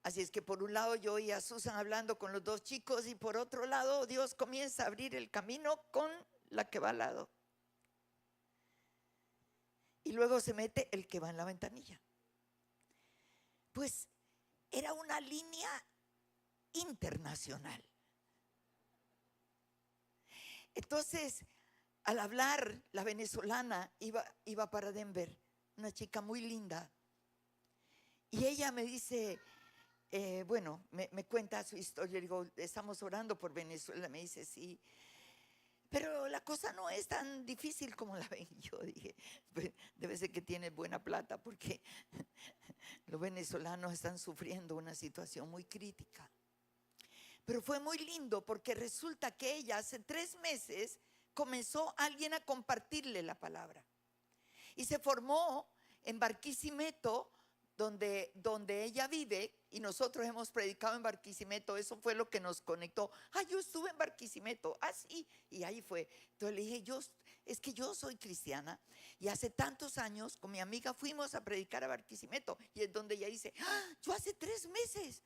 Así es que por un lado yo oía a Susan hablando con los 2 chicos y por otro lado Dios comienza a abrir el camino con la que va al lado. Y luego se mete el que va en la ventanilla. Pues era una línea internacional. Entonces, al hablar, la venezolana iba para Denver, una chica muy linda. Y ella me dice, bueno, me cuenta su historia. Le digo, estamos orando por Venezuela. Me dice, sí. Pero la cosa no es tan difícil como la ven. Yo dije, debe ser que tiene buena plata porque los venezolanos están sufriendo una situación muy crítica. Pero fue muy lindo porque resulta que ella hace 3 meses comenzó alguien a compartirle la palabra. Y se formó en Barquisimeto, donde ella vive, y nosotros hemos predicado en Barquisimeto. Eso fue lo que nos conectó. Yo estuve en Barquisimeto, sí, y ahí fue. Entonces le dije, es que yo soy cristiana, y hace tantos años con mi amiga fuimos a predicar a Barquisimeto, y es donde ella dice, yo hace 3 meses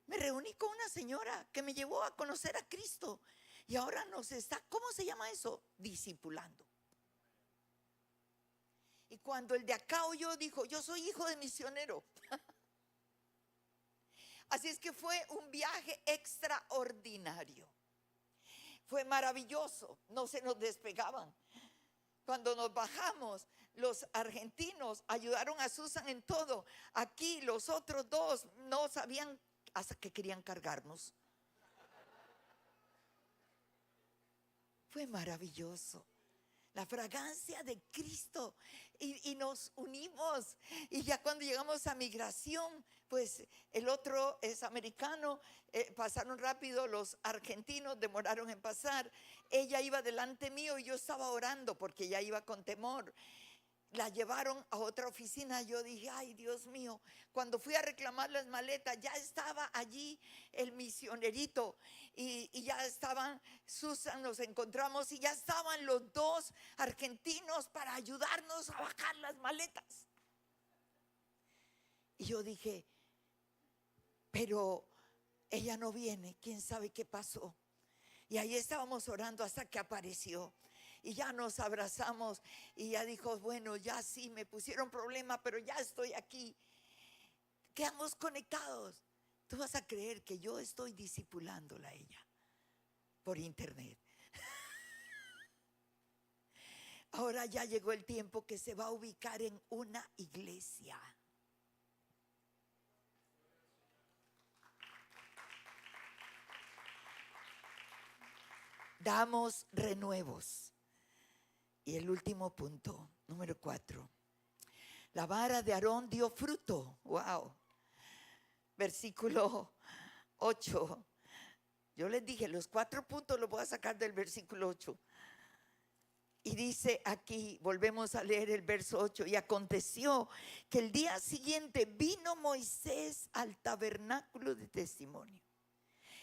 me reuní con una señora que me llevó a conocer a Cristo, y ahora nos está, ¿cómo se llama eso? Discipulando. Y cuando el de acá oyó, dijo, yo soy hijo de misionero. Así es que fue un viaje extraordinario. Fue maravilloso, no se nos despegaban. Cuando nos bajamos, los argentinos ayudaron a Susan en todo. Aquí los otros dos no sabían hasta que querían cargarnos. Fue maravilloso. La fragancia de Cristo, y nos unimos. Y ya cuando llegamos a migración, pues el otro es americano, pasaron rápido, los argentinos demoraron en pasar. Ella iba delante mío y yo estaba orando porque ella iba con temor. La llevaron a otra oficina. Yo dije, ay, Dios mío. Cuando fui a reclamar las maletas, ya estaba allí el misionerito y ya estaban, Susan, nos encontramos y ya estaban los dos argentinos para ayudarnos a bajar las maletas. Y yo dije, pero ella no viene, quién sabe qué pasó. Y ahí estábamos orando hasta que apareció. Y ya nos abrazamos y ya dijo, bueno, ya sí, me pusieron problema, pero ya estoy aquí. Quedamos conectados. Tú vas a creer que yo estoy discipulándola a ella por internet. Ahora ya llegó el tiempo que se va a ubicar en una iglesia. Damos renuevos. Y el último punto, número 4. La vara de Aarón dio fruto. Wow. Versículo 8. Yo les dije, los 4 puntos los voy a sacar del versículo 8. Y dice aquí, volvemos a leer el verso 8. Y aconteció que el día siguiente vino Moisés al tabernáculo de testimonio.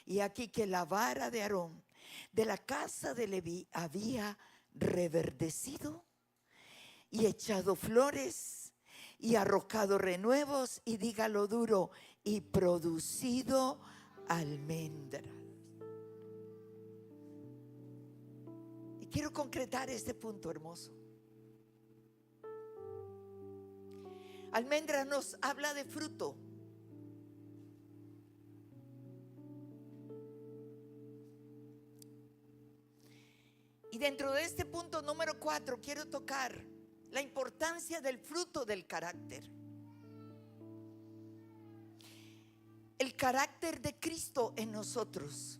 Y aquí que la vara de Aarón de la casa de Leví había reverdecido y echado flores y arrojado renuevos, y dígalo duro, y producido almendras. Y quiero concretar este punto hermoso. Almendra nos habla de fruto. Y dentro de este punto número 4 quiero tocar la importancia del fruto del carácter. El carácter de Cristo en nosotros.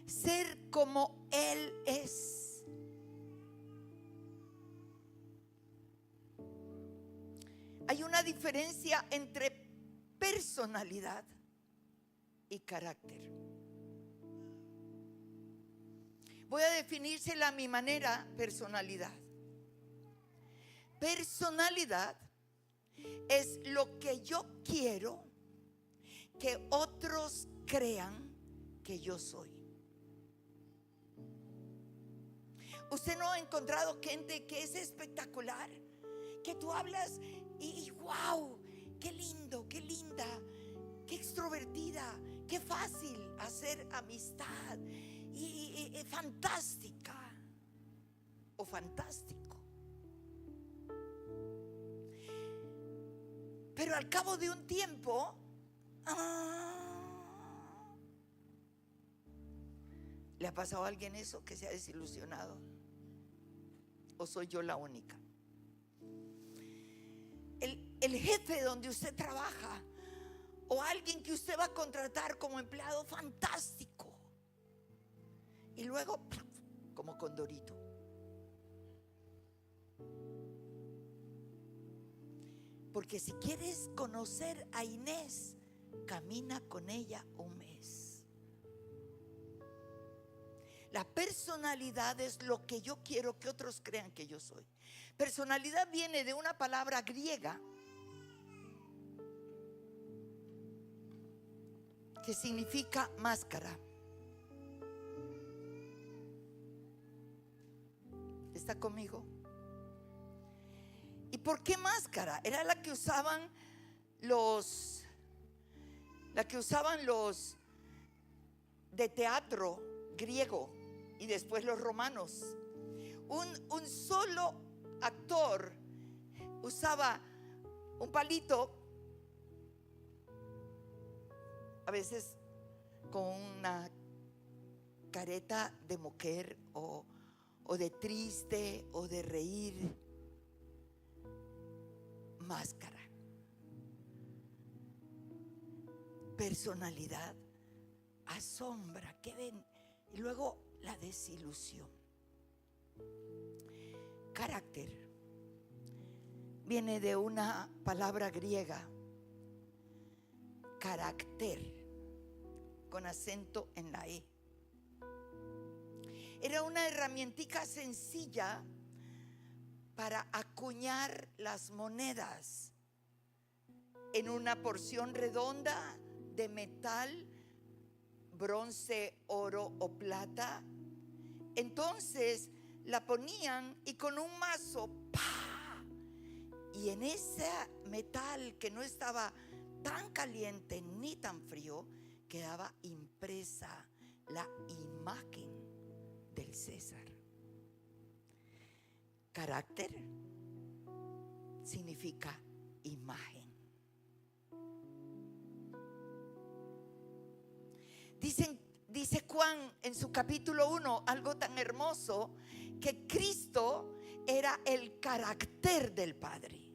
Ser como Él es. Hay una diferencia entre personalidad y carácter. Voy a definírsela a mi manera, personalidad. Personalidad es lo que yo quiero que otros crean que yo soy. ¿Usted no ha encontrado gente que es espectacular? Que tú hablas y wow, qué lindo, qué linda, qué extrovertida, qué fácil hacer amistad. Y fantástica o fantástico. Pero al cabo de un tiempo, ¿le ha pasado a alguien eso, que se ha desilusionado? ¿O soy yo la única? El jefe donde usted trabaja, o alguien que usted va a contratar como empleado, fantástico. Y luego, como condorito. Porque si quieres conocer a Inés, camina con ella un mes. La personalidad es lo que yo quiero que otros crean que yo soy. Personalidad viene de una palabra griega que significa máscara. ¿Está conmigo? ¿Y por qué máscara? Era la que usaban los de teatro griego y después los romanos. Un solo actor usaba un palito, a veces con una careta de mujer o de triste o de reír. Máscara. Personalidad, asombra, que ven. Y luego la desilusión. Carácter viene de una palabra griega, carácter, con acento en la E. Era una herramientica sencilla para acuñar las monedas en una porción redonda de metal, bronce, oro o plata. Entonces la ponían y con un mazo, ¡pah! Y en ese metal que no estaba tan caliente ni tan frío, quedaba impresa la imagen del César. Carácter significa imagen. Dice Juan en su capítulo 1 algo tan hermoso, que Cristo era el carácter del Padre.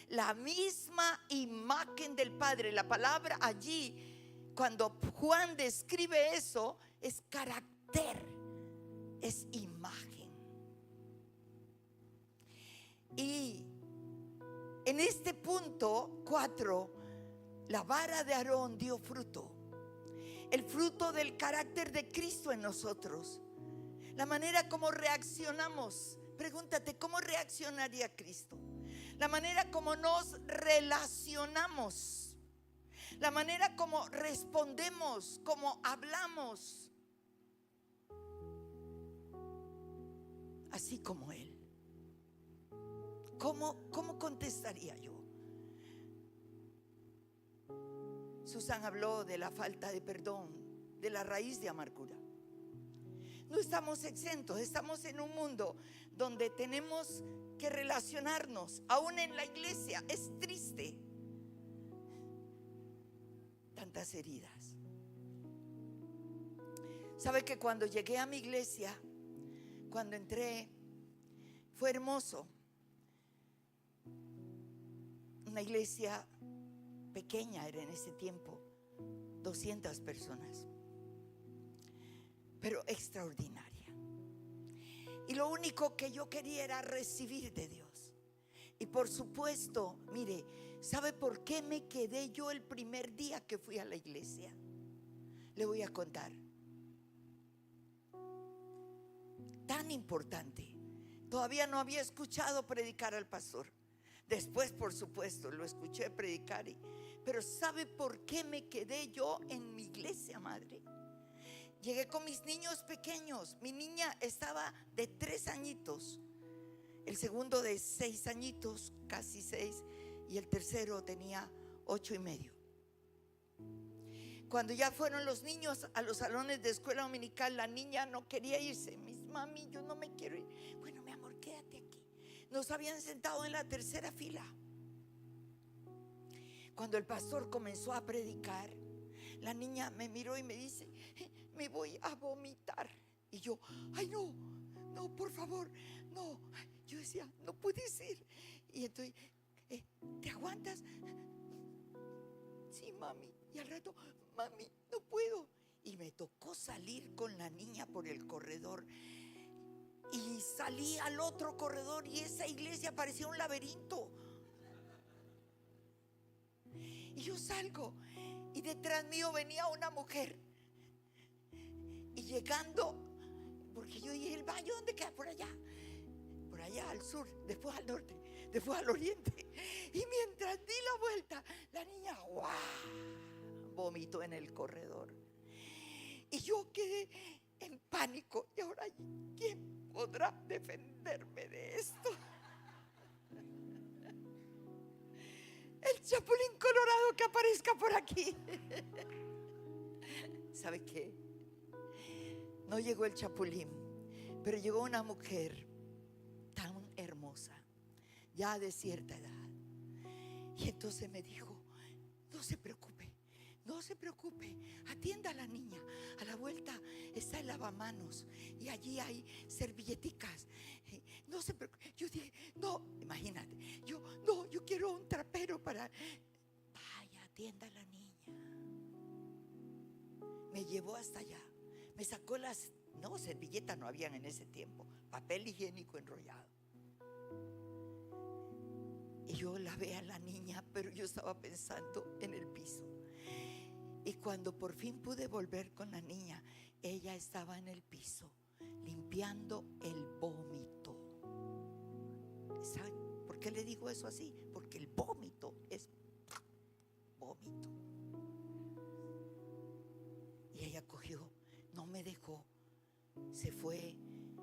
La misma imagen del Padre. La palabra allí, cuando Juan describe eso, es carácter, es imagen. Y en este punto 4, la vara de Aarón dio fruto. El fruto del carácter de Cristo en nosotros. La manera como reaccionamos. Pregúntate, ¿cómo reaccionaría Cristo? La manera como nos relacionamos. La manera como respondemos, como hablamos. Así como Él. ¿Cómo contestaría yo? Susan habló de la falta de perdón, de la raíz de amargura. No estamos exentos, estamos en un mundo donde tenemos que relacionarnos, aún en la iglesia. Es triste, tantas heridas. ¿Sabe que cuando llegué a mi iglesia, cuando entré, fue hermoso? Una iglesia pequeña era en ese tiempo, 200 personas, pero extraordinaria. Y lo único que yo quería era recibir de Dios. Y por supuesto, mire, ¿sabe por qué me quedé yo el primer día que fui a la iglesia? Le voy a contar. Tan importante. Todavía no había escuchado predicar al pastor. Después, por supuesto, lo escuché predicar. Pero ¿sabe por qué me quedé yo en mi iglesia, madre? Llegué con mis niños pequeños. Mi niña estaba de 3 añitos. El segundo de 6 añitos, casi 6. Y el tercero tenía 8 y medio. Cuando ya fueron los niños a los salones de escuela dominical, la niña no quería irse. Mami, yo no me quiero ir. Bueno, mi amor, quédate aquí. Nos habían sentado en la tercera fila. Cuando el pastor comenzó a predicar, la niña me miró y me dice: me voy a vomitar. Y yo: ay, no, por favor, no. Yo decía: no puedes ir. Y entonces: ¿te aguantas? Sí, mami. Y al rato: mami, no puedo. Y me tocó salir con la niña por el corredor. Y salí al otro corredor y esa iglesia parecía un laberinto. Y yo salgo y detrás mío venía una mujer. Y llegando, porque yo dije: el baño, ¿dónde queda? Por allá al sur, después al norte, después al oriente. Y mientras di la vuelta, la niña ¡guau! Vomitó en el corredor. Y yo quedé en pánico. Y ahora, ¿quién podrá defenderme de esto? El chapulín colorado que aparezca por aquí. ¿Sabe qué? No llegó el chapulín, pero llegó una mujer tan hermosa, ya de cierta edad. Y entonces me dijo: no se preocupe, no se preocupe, atienda a la niña. A la vuelta está el lavamanos y allí hay servilleticas. No se preocupe. Yo dije, no, imagínate, yo quiero un trapero para... Vaya, atienda a la niña. Me llevó hasta allá, me sacó las... No, servilletas no habían en ese tiempo, papel higiénico enrollado. Y yo la ve a la niña, pero yo estaba pensando en el piso. Y cuando por fin pude volver con la niña, ella estaba en el piso limpiando el vómito. ¿Saben por qué le digo eso así? Porque el vómito es vómito. Y ella cogió, no me dejó, se fue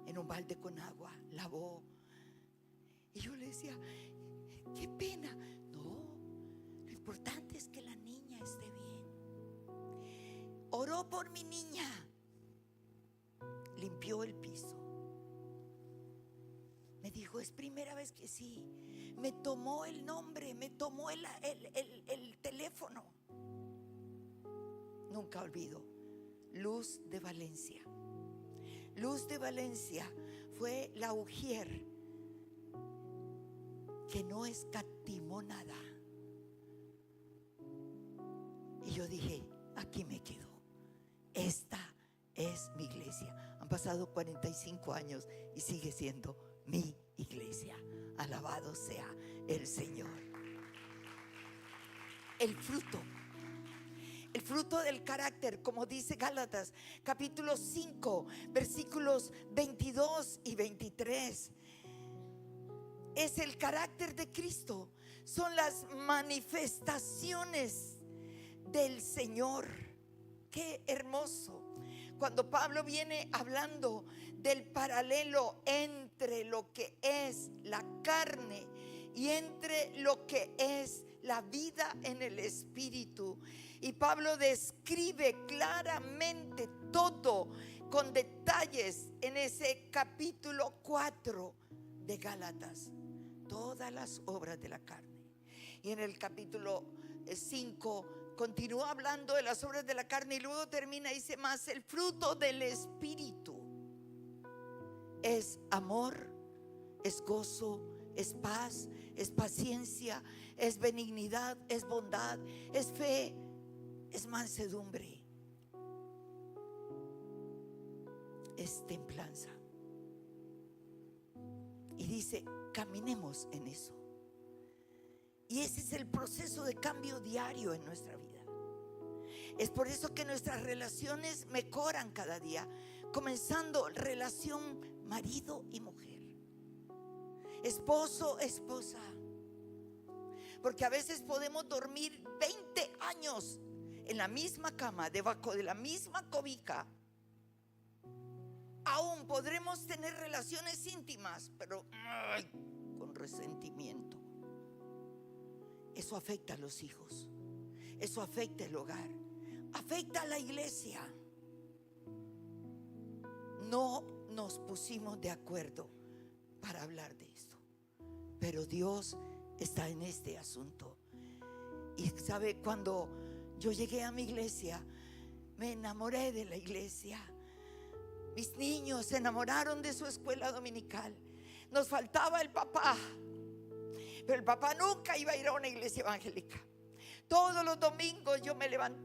en un balde con agua, lavó. Y yo le decía, qué pena. No, lo importante es que la niña esté bien. Oró por mi niña, limpió el piso. Me dijo, es primera vez que sí. Me tomó el nombre, me tomó el teléfono. Nunca olvido, Luz de Valencia. Luz de Valencia fue la ujier que no escatimó nada. Y yo dije, aquí me quedo. Esta es mi iglesia. Han pasado 45 años y sigue siendo mi iglesia. Alabado sea el Señor. El fruto del carácter, como dice Gálatas capítulo 5 versículos 22 y 23, es el carácter de Cristo. Son las manifestaciones del Señor. Qué hermoso cuando Pablo viene hablando del paralelo entre lo que es la carne y entre lo que es la vida en el Espíritu. Y Pablo describe claramente todo con detalles en ese capítulo 4 de Gálatas, todas las obras de la carne. Y en el capítulo 5 continúa hablando de las obras de la carne y luego termina y dice, más el fruto del Espíritu es amor, es gozo, es paz, es paciencia, es benignidad, es bondad, es fe, es mansedumbre, es templanza. Y dice, caminemos en eso. Y ese es el proceso de cambio diario en nuestra vida. Es por eso que nuestras relaciones mejoran cada día, comenzando relación marido y mujer, esposo, esposa. Porque a veces podemos dormir 20 años en la misma cama, debajo de la misma cobija. Aún podremos tener relaciones íntimas, pero con resentimiento. Eso afecta a los hijos, eso afecta el hogar, afecta a la iglesia. No nos pusimos de acuerdo para hablar de esto, pero Dios está en este asunto. Y sabe, cuando yo llegué a mi iglesia, me enamoré de la iglesia. Mis niños se enamoraron de su escuela dominical. Nos faltaba el papá, pero el papá nunca iba a ir a una iglesia evangélica. Todos los domingos yo me levantaba